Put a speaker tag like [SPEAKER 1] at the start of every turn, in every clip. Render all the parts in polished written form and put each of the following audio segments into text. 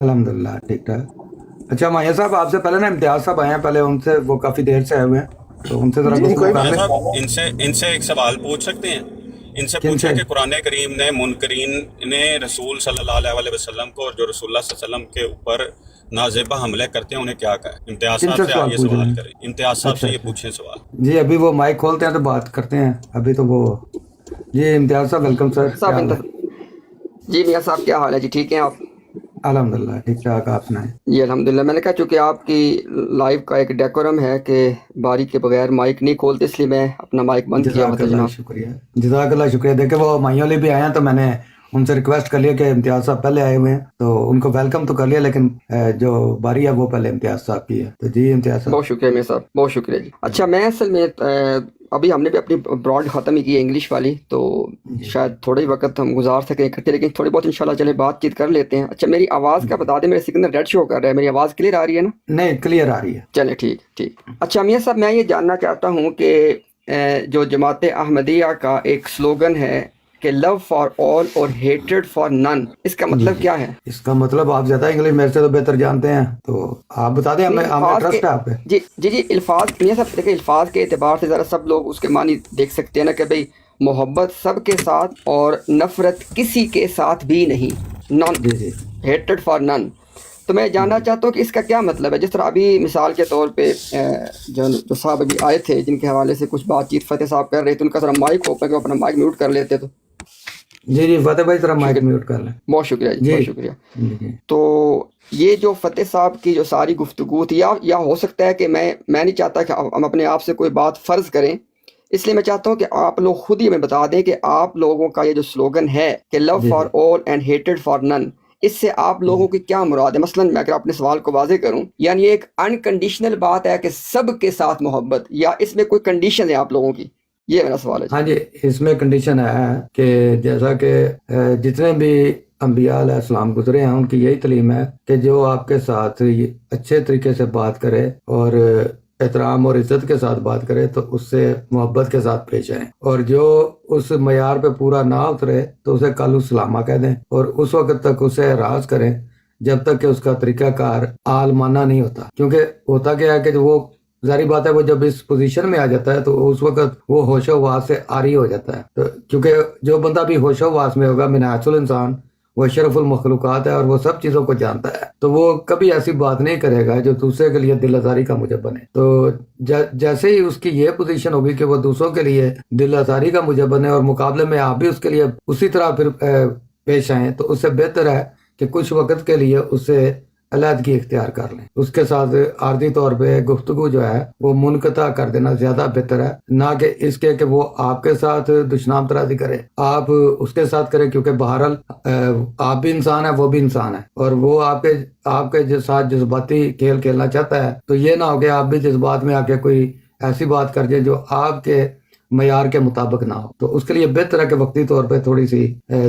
[SPEAKER 1] الحمدللہ ٹھیک ٹھاک. اچھا مایا صاحب، آپ سے پہلے نا امتیاز صاحب آئے ہیں، پہلے ان سے وہ کافی دیر سے آئے ہوئے ہیں، تو ان سے ذرا
[SPEAKER 2] جی جی
[SPEAKER 1] گفتگو
[SPEAKER 2] کوئی
[SPEAKER 1] کر
[SPEAKER 2] بات
[SPEAKER 3] مایا
[SPEAKER 1] لیں.
[SPEAKER 3] صاحب ان سے ایک سوال پوچھ سکتے ہیں؟ ان سے
[SPEAKER 1] کن
[SPEAKER 3] پوچھیں
[SPEAKER 1] سے؟
[SPEAKER 3] کہ قرآن کریم نے منکرین نے رسول صلی اللہ علیہ وسلم کو، اور جو رسول اللہ صلی اللہ علیہ وسلم کے اوپر نازیبہ حملے کرتے ہیں انہیں کیا کہا ہے؟ امتیاز
[SPEAKER 1] کن
[SPEAKER 3] صاحب
[SPEAKER 1] سے
[SPEAKER 3] سے
[SPEAKER 1] سوال
[SPEAKER 3] آئیے
[SPEAKER 1] پوچھ رہے
[SPEAKER 3] سوال
[SPEAKER 1] ہیں؟
[SPEAKER 3] کریں، امتیاز صاحب
[SPEAKER 1] اچھا
[SPEAKER 3] سے یہ
[SPEAKER 1] اچھا
[SPEAKER 3] پوچھیں سوال.
[SPEAKER 1] جی، ابھی وہ مائک کھولتے ہیں تو بات کرتے ہیں. ابھی تو وہ جی امتیاز صاحب ویلکم سر،
[SPEAKER 2] صاحب
[SPEAKER 1] کیا حال ہے؟
[SPEAKER 2] جی میاں صاحب کیا حال ہے جی؟ ٹھیک ہیں آپ؟
[SPEAKER 1] الحمدللہ ٹھیک ٹھاک، آپ سنائیں.
[SPEAKER 2] جی الحمدللہ. میں نے کہا چونکہ آپ کی لائیو کا ایک ڈیکورم ہے کہ باری کے بغیر مائک نہیں کھولتے، اس لیے میں اپنا مائک بند کیا ہوا
[SPEAKER 1] جزاک
[SPEAKER 2] تھا
[SPEAKER 1] اللہ
[SPEAKER 2] جناب.
[SPEAKER 1] شکریہ، جزاک اللہ شکریہ. دیکھیں وہ مائیوں والے بھی آئے ہیں تو میں نے ان سے ریکویسٹ کر لیا کہ امتیاز صاحب پہلے آئے ہوئے ہیں تو ان کو ویلکم تو کر لیا، لیکن جو باری ہے وہ پہلے امتیاز صاحب کی ہے. تو جی امتیاز صاحب.
[SPEAKER 2] بہت شکریہ میاں صاحب، بہت شکریہ جی. اچھا میں اصل میں ابھی ہم نے بھی اپنی براڈ ختم ہی کی ہے انگلش والی، تو
[SPEAKER 1] جی
[SPEAKER 2] شاید تھوڑا ہی وقت ہم گزار سکیں اکٹھے، لیکن تھوڑی بہت انشاءاللہ چلے بات چیت کر لیتے ہیں. اچھا میری آواز کا
[SPEAKER 1] جی
[SPEAKER 2] بتا دیں، میرے سگنل ریڈ شو کر رہا ہے، میری آواز کلیئر آ رہی ہے نا؟
[SPEAKER 1] نہیں، کلیئر آ رہی ہے.
[SPEAKER 2] چلیں ٹھیک ٹھیک. اچھا میاں صاحب میں یہ جاننا چاہتا ہوں کہ جو جماعت احمدیہ کا ایک سلوگن ہے کہ لو فار آل اور ہیٹریڈ فار نن، اس کا
[SPEAKER 1] جی
[SPEAKER 2] مطلب
[SPEAKER 1] جی،
[SPEAKER 2] کیا ہے؟
[SPEAKER 1] اس کا مطلب آپ زیادہ انگلش میرے سے تو بہتر جانتے ہیں، تو آپ بتا دیں.
[SPEAKER 2] نہیں
[SPEAKER 1] ہمیں
[SPEAKER 2] الفاظ کے،
[SPEAKER 1] ٹرسٹ ہے آپ پہ.
[SPEAKER 2] جی جی جی الفاظ میاں صاحب دیکھیں، الفاظ کے اعتبار سے ذرا سب لوگ اس کے معنی دیکھ سکتے ہیں نا، کہ بھئی محبت سب کے ساتھ اور نفرت کسی کے ساتھ بھی نہیں، نان،
[SPEAKER 1] جی جی
[SPEAKER 2] ہیٹریڈ فار نن. تو میں جاننا
[SPEAKER 1] جی
[SPEAKER 2] چاہتا ہوں کہ اس کا کیا مطلب ہے. جس طرح ابھی مثال کے طور پہ جو صاحب ابھی آئے تھے جن کے حوالے سے کچھ بات چیت فتح صاحب کر رہے تھے، ان کا ذرا مائک اوپن کرو، اپنا مائک میوٹ کر لیتے تو
[SPEAKER 1] جی جی فتح بھائی ذرا مائک
[SPEAKER 2] شکریہ.
[SPEAKER 1] میوٹ کر لیں.
[SPEAKER 2] بہت شکریہ جی،
[SPEAKER 1] جی
[SPEAKER 2] بہت شکریہ.
[SPEAKER 1] جی جی
[SPEAKER 2] تو یہ جو فتح صاحب کی جو ساری گفتگو تھی، یا ہو سکتا ہے کہ میں نہیں چاہتا کہ ہم اپنے آپ سے کوئی بات فرض کریں، اس لیے میں چاہتا ہوں کہ آپ لوگ خود ہی ہمیں بتا دیں کہ آپ لوگوں کا یہ جو سلوگن ہے کہ لو
[SPEAKER 1] جی
[SPEAKER 2] فار
[SPEAKER 1] جی
[SPEAKER 2] all and hated for none, اس سے آپ لوگوں
[SPEAKER 1] جی
[SPEAKER 2] کی کیا مراد ہے؟ مثلا میں اگر اپنے سوال کو واضح کروں، یعنی یہ ایک انکنڈیشنل بات ہے کہ سب کے ساتھ محبت، یا اس میں کوئی کنڈیشن ہے آپ لوگوں کی؟ یہ میرا سوال ہے جی.
[SPEAKER 1] ہاں جی، اس میں کنڈیشن ہے کہ جیسا کہ جتنے بھی انبیاء علیہ السلام گزرے ہیں ان کی یہی تعلیم ہے کہ جو آپ کے ساتھ اچھے طریقے سے بات کرے اور احترام اور عزت کے ساتھ بات کرے تو اس سے محبت کے ساتھ پیش آئیں، اور جو اس معیار پہ پورا نہ اترے تو اسے کالو سلامہ کہہ دیں، اور اس وقت تک اسے اعراض کریں جب تک کہ اس کا طریقہ کار عالمانہ نہیں ہوتا. کیونکہ ہوتا کیا ہے کہ وہ ظاہری بات ہے، وہ جب اس پوزیشن میں آ جاتا ہے تو اس وقت وہ ہوش و واس سے عاری ہو جاتا ہے. تو کیونکہ جو بندہ بھی ہوش و واس میں ہوگا، منحص الانسان، وہ اشرف المخلوقات ہے اور وہ سب چیزوں کو جانتا ہے، تو وہ کبھی ایسی بات نہیں کرے گا جو دوسرے کے لیے دل آزاری کا موجب بنے. تو جیسے ہی اس کی یہ پوزیشن ہوگی کہ وہ دوسروں کے لیے دل آزاری کا موجب بنے اور مقابلے میں آپ بھی اس کے لیے اسی طرح پھر پیش آئیں، تو اس سے بہتر ہے کہ کچھ وقت کے لیے اسے علیحدگی اختیار کر لیں. اس کے ساتھ عارضی طور پہ گفتگو جو ہے وہ منقطع کر دینا زیادہ بہتر ہے، نہ کہ اس کے کہ وہ آپ کے ساتھ دشنام ترازی کرے. آپ اس کے ساتھ کریں، کیونکہ بہرحال آپ بھی انسان ہے، وہ بھی انسان ہے، اور وہ آپ کے ساتھ جذباتی کھیل کھیلنا چاہتا ہے. تو یہ نہ ہو کہ آپ بھی جذبات میں آ کے کوئی ایسی بات کر دیں جو آپ کے معیار کے مطابق نہ ہو. تو اس کے لیے بہتر ہے کہ وقتی طور پہ تھوڑی سی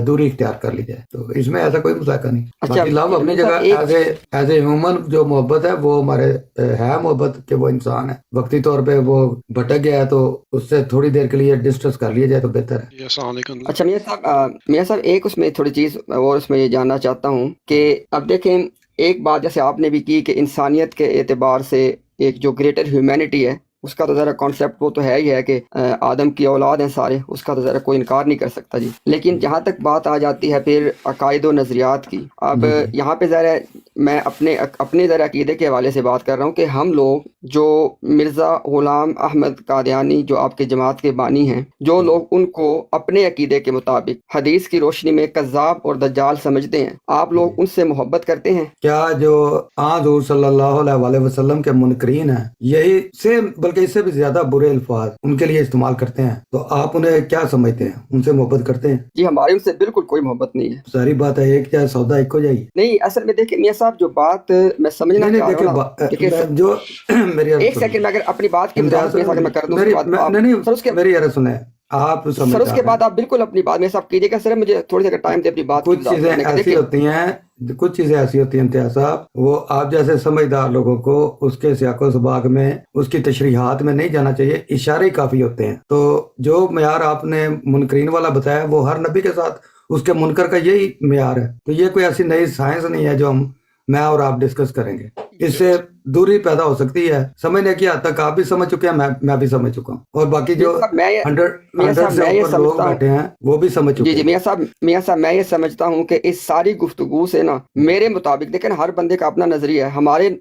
[SPEAKER 1] دوری اختیار کر لی جائے. تو اس میں ایسا کوئی مذاکرہ نہیں.
[SPEAKER 2] اچھا
[SPEAKER 1] باقی لو اپنی
[SPEAKER 2] میاں صاحب
[SPEAKER 1] جگہ
[SPEAKER 2] ایک،
[SPEAKER 1] ایز اے ہیومن جو محبت ہے وہ ہمارے ہے محبت کہ وہ انسان ہے. وقتی طور پہ وہ بھٹک گیا ہے تو اس سے تھوڑی دیر کے لیے ڈسکس کر لیا جائے تو بہتر ہے.
[SPEAKER 4] جی السلام علیکم.
[SPEAKER 2] اچھا میاں صاحب ایک اس میں تھوڑی چیز اور اس میں یہ جاننا چاہتا ہوں کہ اب دیکھیں، ایک بات جیسے آپ نے بھی کی کہ انسانیت کے اعتبار سے ایک جو گریٹر ہیومینٹی ہے، اس کا تو ذرا کانسیپٹ وہ تو ہے ہی ہے کہ آدم کی اولاد ہیں سارے، اس کا تو ذرا کوئی انکار نہیں کر سکتا جی. لیکن جہاں تک بات آ جاتی ہے پھر عقائد و نظریات کی، اب
[SPEAKER 1] جی جی
[SPEAKER 2] یہاں پہ ذرا میں اپنے ذرا عقیدے کے حوالے سے بات کر رہا ہوں کہ ہم لوگ جو مرزا غلام احمد قادیانی جو آپ کے جماعت کے بانی ہیں، جو لوگ ان کو اپنے عقیدے کے مطابق حدیث کی روشنی میں کذاب اور دجال سمجھتے ہیں، آپ لوگ ان سے محبت کرتے ہیں؟
[SPEAKER 1] کیا جو حضور صلی اللہ علیہ وآلہ وسلم کے منکرین ہیں یہی سے بلکہ اس سے بھی زیادہ برے الفاظ ان کے لیے استعمال کرتے ہیں، تو آپ انہیں کیا سمجھتے ہیں؟ ان سے محبت کرتے ہیں؟
[SPEAKER 2] جی ہماری ان سے بالکل کوئی محبت نہیں ہے.
[SPEAKER 1] ساری بات ہے، ایک چاہے سودا ایک ہو جائے گی.
[SPEAKER 2] نہیں اصل میں دیکھیں میاں صاحب، جو بات میں سمجھنا
[SPEAKER 1] نہیں
[SPEAKER 2] چاہ رہا ہوں نا،
[SPEAKER 1] دیکھیں
[SPEAKER 2] دیکھیں
[SPEAKER 1] جو میری عرض
[SPEAKER 2] ایک
[SPEAKER 1] سنیں.
[SPEAKER 2] سیکنڈ میں اگر اپنی بات کی
[SPEAKER 1] امتیاز
[SPEAKER 2] وضاحت میاں صاحب میں کر دوں، اس کے بعد آپ
[SPEAKER 1] نہیں
[SPEAKER 2] سر اس کے
[SPEAKER 1] میری عرض سنیں. آپ
[SPEAKER 2] سر اس
[SPEAKER 1] سمجھدار
[SPEAKER 2] کے
[SPEAKER 1] ہیں.
[SPEAKER 2] بعد آپ بالکل اپنی بات میاں صاحب کیجیے گا. سر مجھے تھوڑی سی ٹائم دے اپنی بات کی
[SPEAKER 1] کچھ
[SPEAKER 2] وضاحت
[SPEAKER 1] چیزیں
[SPEAKER 2] کرنے کا.
[SPEAKER 1] ایسی
[SPEAKER 2] دیکھیں
[SPEAKER 1] ہوتی ہیں، کچھ چیزیں ایسی ہوتی ہیں امتیاز صاحب، وہ آپ جیسے سمجھدار لوگوں کو اس کے سیاق و سباق میں، اس کی تشریحات میں نہیں جانا چاہیے، اشارے کافی ہوتے ہیں. تو جو معیار آپ نے منکرین والا بتایا وہ ہر نبی کے ساتھ اس کے منکر کا یہی معیار ہے. تو یہ کوئی ایسی نئی سائنس نہیں ہے جو ہم میں اور آپ ڈسکس کریں گے. اس سے دوری پیدا ہو سکتی ہے. سمجھنے کی حد تک آپ بھی سمجھ چکے ہیں, میں بھی سمجھ چکا ہوں, اور باقی جو 100 سے اوپر لوگ بیٹھے ہیں وہ بھی سمجھ چکے ہیں.
[SPEAKER 2] جی میاں صاحب میں یہ سمجھتا ہوں کہ اس ساری گفتگو سے نا میرے مطابق دیکھیں ہر بندے کا اپنا نظریہ ہے.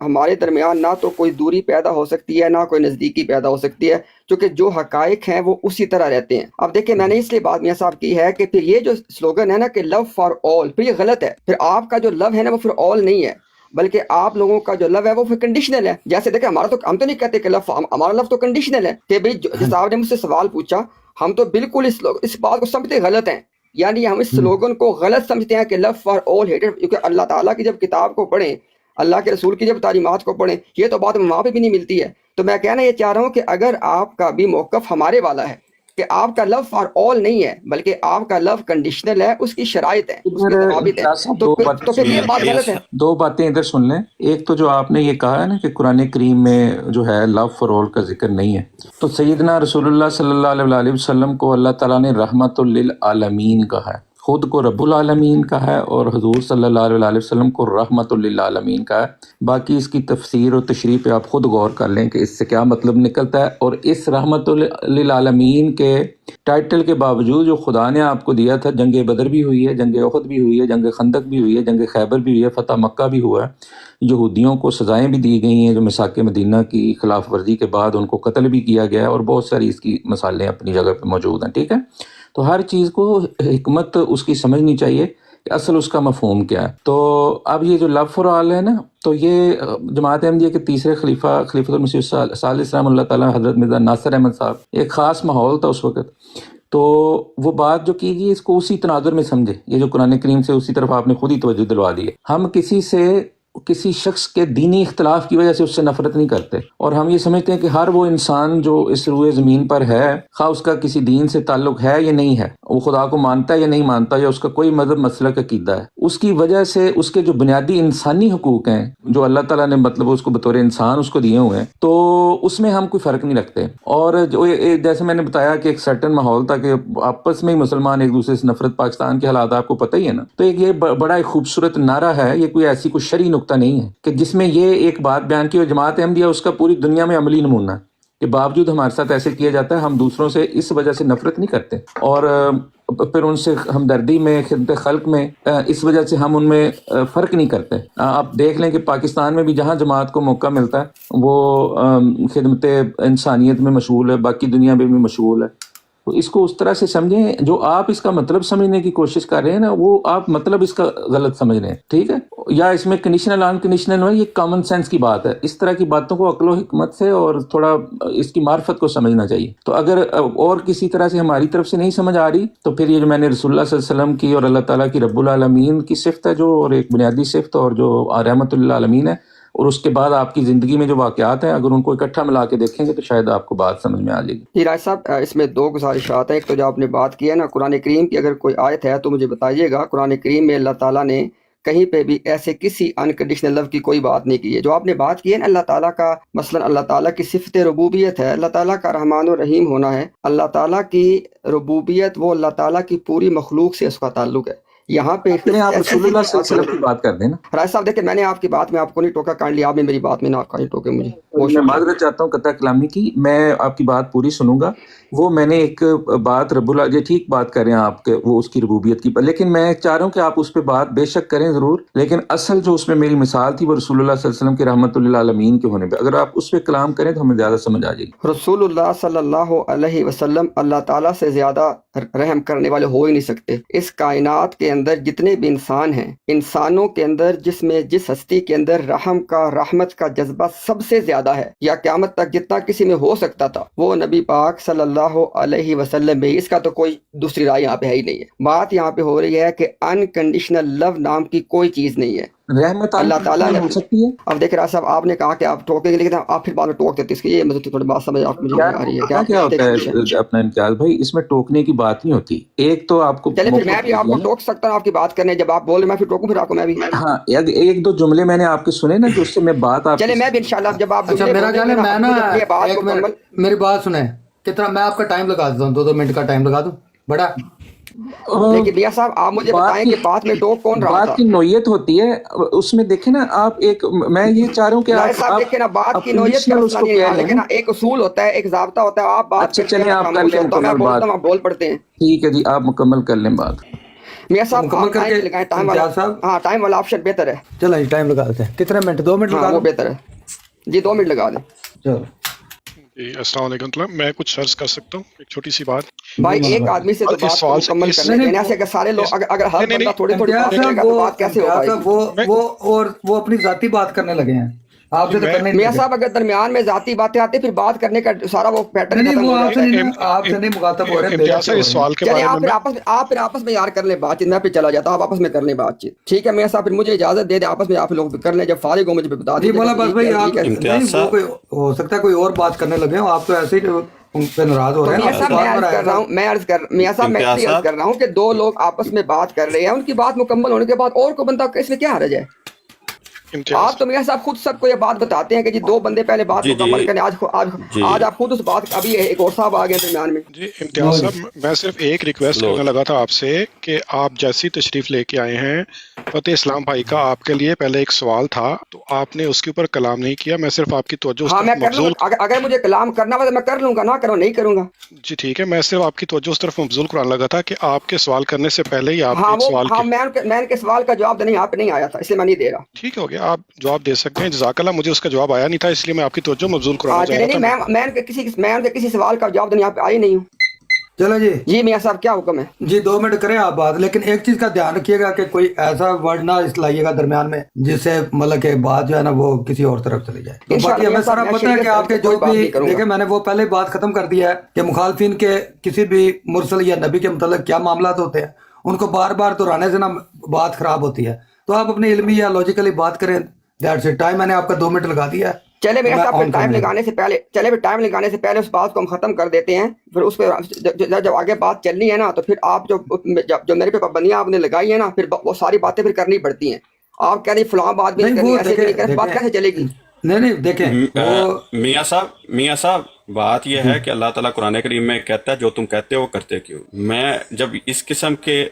[SPEAKER 2] ہمارے درمیان نہ تو کوئی دوری پیدا ہو سکتی ہے نہ کوئی نزدیکی پیدا ہو سکتی ہے, کیونکہ جو حقائق ہیں وہ اسی طرح رہتے ہیں. اب دیکھیں میں نے اس لیے بات میاں صاحب کی ہے کہ پھر یہ جو سلوگن ہے نا کہ لو فار آل, پھر یہ غلط ہے. پھر آپ کا جو لو ہے نا وہ پھر آل نہیں ہے, بلکہ آپ لوگوں کا جو لو ہے وہ پھر کنڈیشنل ہے. جیسے دیکھیں ہم تو نہیں کہتے کہ ہمارا لو تو کنڈیشنل ہے کہ بھائی جس آپ نے مجھ سے سوال پوچھا, ہم تو بالکل اس بات کو سمجھتے غلط ہیں. یعنی ہم اس سلوگن کو غلط سمجھتے ہیں کہ لو فار آل ہیٹڈ, کیونکہ اللہ تعالیٰ کی جب کتاب کو پڑھیں, اللہ کے رسول کی جب تعلیمات کو پڑھیں, یہ تو بات وہاں پہ بھی نہیں ملتی ہے. تو میں کہنا یہ چاہ رہا ہوں کہ اگر آپ کا بھی موقف ہمارے والا ہے کہ آپ کا لو فار آل نہیں ہے بلکہ آپ کا لو کنڈیشنل ہے, اس کی شرائط ہے, اس کے ضوابط ہیں, تو پھر یہ بات غلط ہے.
[SPEAKER 4] دو باتیں ادھر سن لیں. ایک تو جو آپ نے یہ کہا ہے نا کہ قرآن کریم میں جو ہے لو فار آل کا ذکر نہیں ہے, تو سیدنا رسول اللہ صلی اللہ علیہ وسلم کو اللہ تعالیٰ نے رحمت للعالمین کہا ہے, خود کو رب العالمین کا ہے, اور حضور صلی اللہ علیہ وسلم کو رحمت للعالمین کا ہے. باقی اس کی تفسیر اور تشریح پہ آپ خود غور کر لیں کہ اس سے کیا مطلب نکلتا ہے. اور اس رحمت للعالمین کے ٹائٹل کے باوجود جو خدا نے آپ کو دیا تھا, جنگ بدر بھی ہوئی ہے, جنگ احد بھی ہوئی ہے, جنگ خندق بھی ہوئی ہے, جنگ خیبر بھی ہوئی ہے, فتح مکہ بھی ہوا ہے, یہودیوں کو سزائیں بھی دی گئی ہیں جو میثاق مدینہ کی خلاف ورزی کے بعد ان کو قتل بھی کیا گیا ہے, اور بہت ساری اس کی مثالیں اپنی جگہ پہ موجود ہیں. ٹھیک ہے, تو ہر چیز کو حکمت اس کی سمجھنی چاہیے کہ اصل اس کا مفہوم کیا ہے. تو اب یہ جو لو فار آل ہے نا, تو یہ جماعت احمدیہ کے تیسرے خلیفۃ المسیح ثالث رحمہ اللہ تعالیٰ حضرت مرزا ناصر احمد صاحب, ایک خاص ماحول تھا اس وقت, تو وہ بات جو کی گئی اس کو اسی تناظر میں سمجھے. یہ جو قرآن کریم سے اسی طرف آپ نے خود ہی توجہ دلوا دی ہے. ہم کسی شخص کے دینی اختلاف کی وجہ سے اس سے نفرت نہیں کرتے, اور ہم یہ سمجھتے ہیں کہ ہر وہ انسان جو اس روئے زمین پر ہے, خواہ اس کا کسی دین سے تعلق ہے یا نہیں ہے, وہ خدا کو مانتا ہے یا نہیں مانتا, یا اس کا کوئی مذہب مسلک عقیدہ ہے, اس کی وجہ سے اس کے جو بنیادی انسانی حقوق ہیں جو اللہ تعالیٰ نے مطلب اس کو بطور انسان اس کو دیے ہوئے ہیں, تو اس میں ہم کوئی فرق نہیں رکھتے. اور جو جیسے میں نے بتایا کہ ایک سرٹن ماحول تھا کہ آپس میں ہی مسلمان ایک دوسرے سے نفرت, پاکستان کے حالات آپ کو پتہ ہی ہے نا, تو ایک یہ بڑا ایک خوبصورت نعرہ ہے, یہ کوئی ایسی کوئی شرعی نقطہ نہیں ہے کہ جس میں یہ ایک بات بیان کی, اور جماعت احمدیہ اس کا پوری دنیا میں عملی نمونہ ہے کہ باوجود ہمارے ساتھ ایسے کیا جاتا ہے, ہم دوسروں سے اس وجہ سے نفرت نہیں کرتے, اور پھر ان سے ہمدردی میں, خدمت خلق میں, اس وجہ سے ہم ان میں فرق نہیں کرتے. آپ دیکھ لیں کہ پاکستان میں بھی جہاں جماعت کو موقع ملتا ہے وہ خدمت انسانیت میں مشغول ہے, باقی دنیا میں بھی مشغول ہے. تو اس کو اس طرح سے سمجھیں, جو آپ اس کا مطلب سمجھنے کی کوشش کر رہے ہیں نا, وہ آپ مطلب اس کا غلط سمجھ رہے ہیں. ٹھیک ہے, یا اس میں کنڈیشنل ان کنڈیشنل ہو, یہ کامن سینس کی بات ہے. اس طرح کی باتوں کو عقل و حکمت سے اور تھوڑا اس کی معرفت کو سمجھنا چاہیے. تو اگر اور کسی طرح سے ہماری طرف سے نہیں سمجھ آ رہی, تو پھر یہ جو میں نے رسول اللہ صلی اللہ علیہ وسلم کی اور اللہ تعالیٰ کی رب العالمین کی صفت ہے جو, اور ایک بنیادی صفت, اور جو رحمت للعالمین ہے, اور اس کے بعد آپ کی زندگی میں جو واقعات ہیں, اگر ان کو اکٹھا ملا کے دیکھیں گے تو شاید آپ کو بات سمجھ میں آ جائے گی.
[SPEAKER 2] جی راج صاحب, اس میں دو گزارشات ہیں. ایک تو جو آپ نے بات کی ہے نا قرآن کریم کی, اگر کوئی آیت ہے تو مجھے بتائیے گا قرآن کریم میں اللہ تعالیٰ نے کہیں پہ بھی ایسے کسی انکنڈیشنل لو کی کوئی بات نہیں کی ہے. جو آپ نے بات کی ہے نا اللہ تعالیٰ کا, مثلا اللہ تعالیٰ کی صفت ربوبیت ہے, اللہ تعالیٰ کا رحمان و رحیم ہونا ہے, اللہ تعالیٰ کی ربوبیت وہ اللہ تعالیٰ کی پوری مخلوق سے اس کا تعلق ہے. یہاں پہ
[SPEAKER 4] آپ رسول اللہ صلی اللہ علیہ وسلم کی بات کر دیں نا.
[SPEAKER 2] راج صاحب دیکھیں, میں نے آپ کی بات میں آپ کو نہیں ٹوکا, کائنڈلی آپ نے میری بات میں نہ ٹوکے مجھے.
[SPEAKER 4] میں معذرت چاہتا ہوں قطع کلامی کی, میں آپ کی بات پوری سنوں گا. وہ میں نے ایک بات رب اللہ, یہ ٹھیک بات کر رہے ہیں آپ کے, وہ اس کی ربوبیت کی, لیکن میں چاہ رہا ہوں کہ آپ اس پہ بات بے شک کریں ضرور, لیکن اصل جو اس میں میری مثال تھی وہ رسول اللہ صلی اللہ علیہ وسلم کے رحمت للعالمین کے ہونے پہ, اگر آپ اس پہ کلام کریں تو ہمیں زیادہ سمجھ آ جائے گی.
[SPEAKER 2] رسول اللہ صلی اللہ علیہ وسلم اللہ تعالیٰ سے زیادہ رحم کرنے والے ہو ہی نہیں سکتے. اس کائنات کے اندر جتنے بھی انسان ہیں, انسانوں کے اندر جس ہستی کے اندر رحم کا, رحمت کا جذبہ سب سے زیادہ ہے, یا قیامت تک جتنا کسی میں ہو سکتا تھا, وہ نبی پاک صلی اللہ علیہ وسلم میں. اس کا تو کوئی دوسری رائے یہاں پہ ہے ہی نہیں ہے. بات یہاں پہ ہو رہی ہے کہ انکنڈیشنل لو نام کی کوئی چیز نہیں ہے.
[SPEAKER 4] رحمت
[SPEAKER 2] اللہ تعالیٰ نے
[SPEAKER 4] ہو سکتی ہے.
[SPEAKER 2] اب دیکھ راج صاحب, آپ نے کہا کہ آپ ٹوکیں گے, لیکن آپ پھر بعد میں ٹوک دیتے, اس کی یہ مطلب تھوڑی بات سمجھ آپ مجھے آ رہی ہے
[SPEAKER 4] کیا ہوتا ہے اپنا امتیاز بھائی, اس میں ٹوکنے کی بات نہیں ہوتی. ایک تو آپ کو
[SPEAKER 2] چلے پھر میں بھی آپ کو ٹوک سکتا ہوں آپ کی بات کرنے, جب آپ بولے میں پھر ٹوکوں, پھر آپ کو میں بھی.
[SPEAKER 4] ہاں, ایک دو جملے میں نے آپ کے سنے نا, جو اس سے میں بات آپ,
[SPEAKER 2] چلے میں بھی انشاءاللہ جب آپ
[SPEAKER 1] اچھا میرا کہنا ہے, میں نا میری بات سنیں, کتنا میں آپ کا ٹائم لگا دیتا ہوں, 2 منٹ کا ٹائم لگا دوں, بڑا
[SPEAKER 2] لیکن میاں صاحب آپ مجھے
[SPEAKER 4] بات
[SPEAKER 2] بتائیں
[SPEAKER 4] کی
[SPEAKER 2] کہ بات میں ٹوک کون رہا تھا؟
[SPEAKER 4] بات کی نوعیت ہوتی ہے اس میں، دیکھیں نا آپ ایک، میں یہ چاہ رہا ہوں کہ
[SPEAKER 2] ظاہر صاحب دیکھیں نا، بات کی نوعیت کا
[SPEAKER 4] کنڈیشنل اس
[SPEAKER 2] مسئلہ
[SPEAKER 4] کو
[SPEAKER 2] نہیں ہے
[SPEAKER 4] کہہ
[SPEAKER 2] یہاں،
[SPEAKER 4] رہے
[SPEAKER 2] لیکن
[SPEAKER 4] ہیں.
[SPEAKER 2] ایک اصول ہوتا ہے، ایک ضابطہ ہوتا ہے، آپ بات
[SPEAKER 4] اچھا
[SPEAKER 2] کرتے ہیں
[SPEAKER 4] چلیں
[SPEAKER 2] میں
[SPEAKER 4] آپ کر
[SPEAKER 2] خاموش
[SPEAKER 4] لیں
[SPEAKER 2] ہوتا ہوں، میں
[SPEAKER 4] مکمل
[SPEAKER 2] بولتا
[SPEAKER 4] بات،
[SPEAKER 2] ہوں آپ بول پڑتے ہیں۔
[SPEAKER 4] ٹھیک ہے جی آپ مکمل کر لیں بات.
[SPEAKER 2] میاں صاحب
[SPEAKER 1] مکمل
[SPEAKER 2] آپ
[SPEAKER 1] کر
[SPEAKER 2] ٹائم
[SPEAKER 1] کے
[SPEAKER 2] پہ لگائیں، ٹائم والا،
[SPEAKER 1] امتیاز صاحب،
[SPEAKER 2] ہاں ٹائم والا آپشن بہتر ہے،
[SPEAKER 1] چلو جی ٹائم لگا دیتے ہیں، کتنے منٹ؟ 2 منٹ
[SPEAKER 2] ہاں
[SPEAKER 1] لگا
[SPEAKER 2] وہ
[SPEAKER 1] دوں؟
[SPEAKER 2] بہتر ہے جی، 2 منٹ لگا دیں۔
[SPEAKER 1] چلو
[SPEAKER 5] جی السلام علیکم، میں کچھ عرض کر سکتا ہوں ایک چھوٹی سی بات؟
[SPEAKER 2] بھائی
[SPEAKER 1] جی
[SPEAKER 2] ایک آدمی سے تو
[SPEAKER 5] اس
[SPEAKER 2] بات کو
[SPEAKER 5] سوال سے
[SPEAKER 2] مکمل
[SPEAKER 5] اس
[SPEAKER 2] کرنے
[SPEAKER 1] نہیں
[SPEAKER 2] دینا،
[SPEAKER 1] نہیں
[SPEAKER 2] ایسے کہ سارے لوگ اگر ہر
[SPEAKER 5] نہیں
[SPEAKER 2] بندہ تھوڑی تھوڑی
[SPEAKER 1] امتیاز
[SPEAKER 2] بات کرے
[SPEAKER 1] صاحب،
[SPEAKER 2] گا تو بات کیسے ہو
[SPEAKER 1] امتیاز
[SPEAKER 2] پائے گی؟
[SPEAKER 1] صاحب وہ اپنی ذاتی بات کرنے لگے ہیں، آپ سے تو کرنے نہیں
[SPEAKER 2] میاں
[SPEAKER 1] لگے۔
[SPEAKER 2] صاحب اگر درمیان میں ذاتی باتیں آتی پھر بات کرنے کا سارا وہ پیٹرن
[SPEAKER 1] نہیں
[SPEAKER 2] ختم
[SPEAKER 1] وہ
[SPEAKER 2] ہو
[SPEAKER 1] آپ
[SPEAKER 2] جائے
[SPEAKER 1] سے
[SPEAKER 2] گا۔
[SPEAKER 1] نہیں، آپ سے نہیں مخاطب ہو رہے ہیں، میرے
[SPEAKER 5] امتیاز
[SPEAKER 1] سے
[SPEAKER 5] صاحب
[SPEAKER 1] ہو
[SPEAKER 5] اس
[SPEAKER 1] رہے ہیں۔
[SPEAKER 5] سوال کے
[SPEAKER 2] چلے
[SPEAKER 5] بارے
[SPEAKER 2] آپ
[SPEAKER 5] میں
[SPEAKER 2] پھر آپس میں یار کر لیں بات چیت، میں پھر چلا جاتا ہوں، آپ آپس میں کر لیں بات چیت، ٹھیک ہے میاں صاحب؟ پھر مجھے اجازت دے دیں، آپس میں آپ لوگ کر لیں، جب فارغ ہو مجھے بتا
[SPEAKER 1] جی
[SPEAKER 2] دیجیے
[SPEAKER 1] مولا
[SPEAKER 2] گا
[SPEAKER 1] بس
[SPEAKER 2] ٹھیک
[SPEAKER 1] بھائی
[SPEAKER 2] ہے
[SPEAKER 1] آپ
[SPEAKER 2] ٹھیک ہے۔
[SPEAKER 3] امتیاز
[SPEAKER 1] نہیں، وہ
[SPEAKER 3] صاحب،
[SPEAKER 1] کوئی ہو سکتا ہے کوئی اور بات کرنے لگے ہوں، آپ تو ایسے ہی ان پہ ناراض ہو
[SPEAKER 2] تو
[SPEAKER 1] رہے ہیں،
[SPEAKER 2] میاں
[SPEAKER 1] آپ
[SPEAKER 2] صاحب
[SPEAKER 1] کو
[SPEAKER 2] میں
[SPEAKER 1] بار بار
[SPEAKER 2] عرض
[SPEAKER 1] آیا
[SPEAKER 2] کر رہا ہوں، میاں صاحب میں
[SPEAKER 3] امتیاز
[SPEAKER 2] اتنی عرض
[SPEAKER 3] صاحب،
[SPEAKER 2] کر رہا ہوں کہ دو لوگ آپس میں بات کر رہے ہیں، ان کی بات مکمل ہونے کے بعد اور کوئی بندہ اس میں کیا حرج ہے؟
[SPEAKER 5] امتیاز
[SPEAKER 2] آپ تو میاں صاحب خود سب کو یہ بات بتاتے ہیں کہ جی 2 بندے پہلے بات
[SPEAKER 3] جی
[SPEAKER 2] مکمل
[SPEAKER 3] جی
[SPEAKER 2] کریں،
[SPEAKER 3] جی
[SPEAKER 2] آج آپ خود اس بات، ابھی ایک اور صاحب آ گئے درمیان میں۔
[SPEAKER 5] جی
[SPEAKER 1] لو
[SPEAKER 5] امتیاز
[SPEAKER 1] جی
[SPEAKER 5] صاحب، میں صرف ایک ریکویسٹ
[SPEAKER 3] لو
[SPEAKER 5] کرنے لگا تھا آپ سے کہ آپ جیسی تشریف لے کے آئے ہیں فتح اسلام بھائی کا، آپ کے لیے پہلے ایک سوال تھا تو آپ نے اس کے اوپر کلام نہیں کیا، میں صرف آپ کی توجہ اس
[SPEAKER 2] ہاں میں
[SPEAKER 5] طرف
[SPEAKER 2] کر لوں
[SPEAKER 5] مبذول،
[SPEAKER 2] گا، اگر مجھے کلام کرنا ہوا تو میں کر لوں گا، نہ کرو نہیں کروں گا۔
[SPEAKER 5] جی ٹھیک ہے، میں صرف آپ کی توجہ اس طرف مبذول کرانے لگا تھا کہ آپ کے سوال کرنے سے پہلے ہی آپ کے ایک سوال کے،
[SPEAKER 2] میں ان کے سوال کا جواب دینے یہاں پہ نہیں آیا تھا، اس لیے میں نہیں دے رہا۔
[SPEAKER 5] ٹھیک ہو گیا، آپ جواب دے سکتے ہیں، جزاک اللہ، مجھے اس کا جواب آیا نہیں تھا اس لیے میں آپ کی توجہ مبذول کرانا چاہ
[SPEAKER 2] نہیں
[SPEAKER 5] رہا
[SPEAKER 2] نہیں،
[SPEAKER 5] تھا۔
[SPEAKER 2] میں ان کے کسی سوال کا جواب دینے یہاں پہ آئی نہیں ہوں۔
[SPEAKER 1] چلو جی
[SPEAKER 2] جی میاں صاحب کیا حکم ہے؟
[SPEAKER 1] جی 2 منٹ کریں آپ بات، لیکن ایک چیز کا دھیان رکھیے گا کہ کوئی ایسا ورڈ نہ لائیے گا درمیان میں جس سے مطلب کہ بات جو ہے نا وہ کسی اور طرف چلی جائے۔ تو
[SPEAKER 2] انشاءاللہ
[SPEAKER 1] باقی ہمیں
[SPEAKER 2] میاں صاحب
[SPEAKER 1] سارا
[SPEAKER 2] میں
[SPEAKER 1] پتہ ہے کہ
[SPEAKER 2] شریعت
[SPEAKER 1] آپ کے
[SPEAKER 2] سے کوئی
[SPEAKER 1] جو
[SPEAKER 2] بات
[SPEAKER 1] بھی
[SPEAKER 2] نہیں کروں گا۔
[SPEAKER 1] دیکھیں، میں نے وہ پہلے بات ختم کر دیا ہے کہ مخالفین کے کسی بھی مرسل یا نبی کے متعلق کیا معاملات ہوتے ہیں، ان کو بار بار دہرانے سے نا بات خراب ہوتی ہے۔ تو آپ اپنی علمی یا لاجیکلی بات کریں، دیٹس اٹ۔ ٹائم میں نے آپ کا 2 منٹ لگا دیا ہے،
[SPEAKER 2] چلے میاں
[SPEAKER 1] میں
[SPEAKER 2] صاحب پھر
[SPEAKER 1] آن
[SPEAKER 2] ٹائم
[SPEAKER 1] کرنے لگا۔
[SPEAKER 2] لگانے سے پہلے اس بات کو ہم ختم کر دیتے ہیں، پھر اس پہ جب آگے بات چلنی ہے نا تو پھر آپ جو میرے پہ پابندیاں آپ نے لگائی ہیں نا، پھر وہ ساری باتیں پھر کرنی پڑتی ہیں۔ آپ کہہ رہی فلاں بات بھی نہیں
[SPEAKER 1] نہیں
[SPEAKER 2] کرنی،
[SPEAKER 1] وہ
[SPEAKER 2] ایسے بھی نہیں کرنی، بات کیسے چلے گی؟
[SPEAKER 1] نہیں دیکھیں وہ
[SPEAKER 3] میاں صاحب بات یہ ہے کہ اللہ تعالیٰ قرآن کریم میں کہتا ہے جو تم کہتے ہو کرتے کیوں؟ میں جب اس قسم کے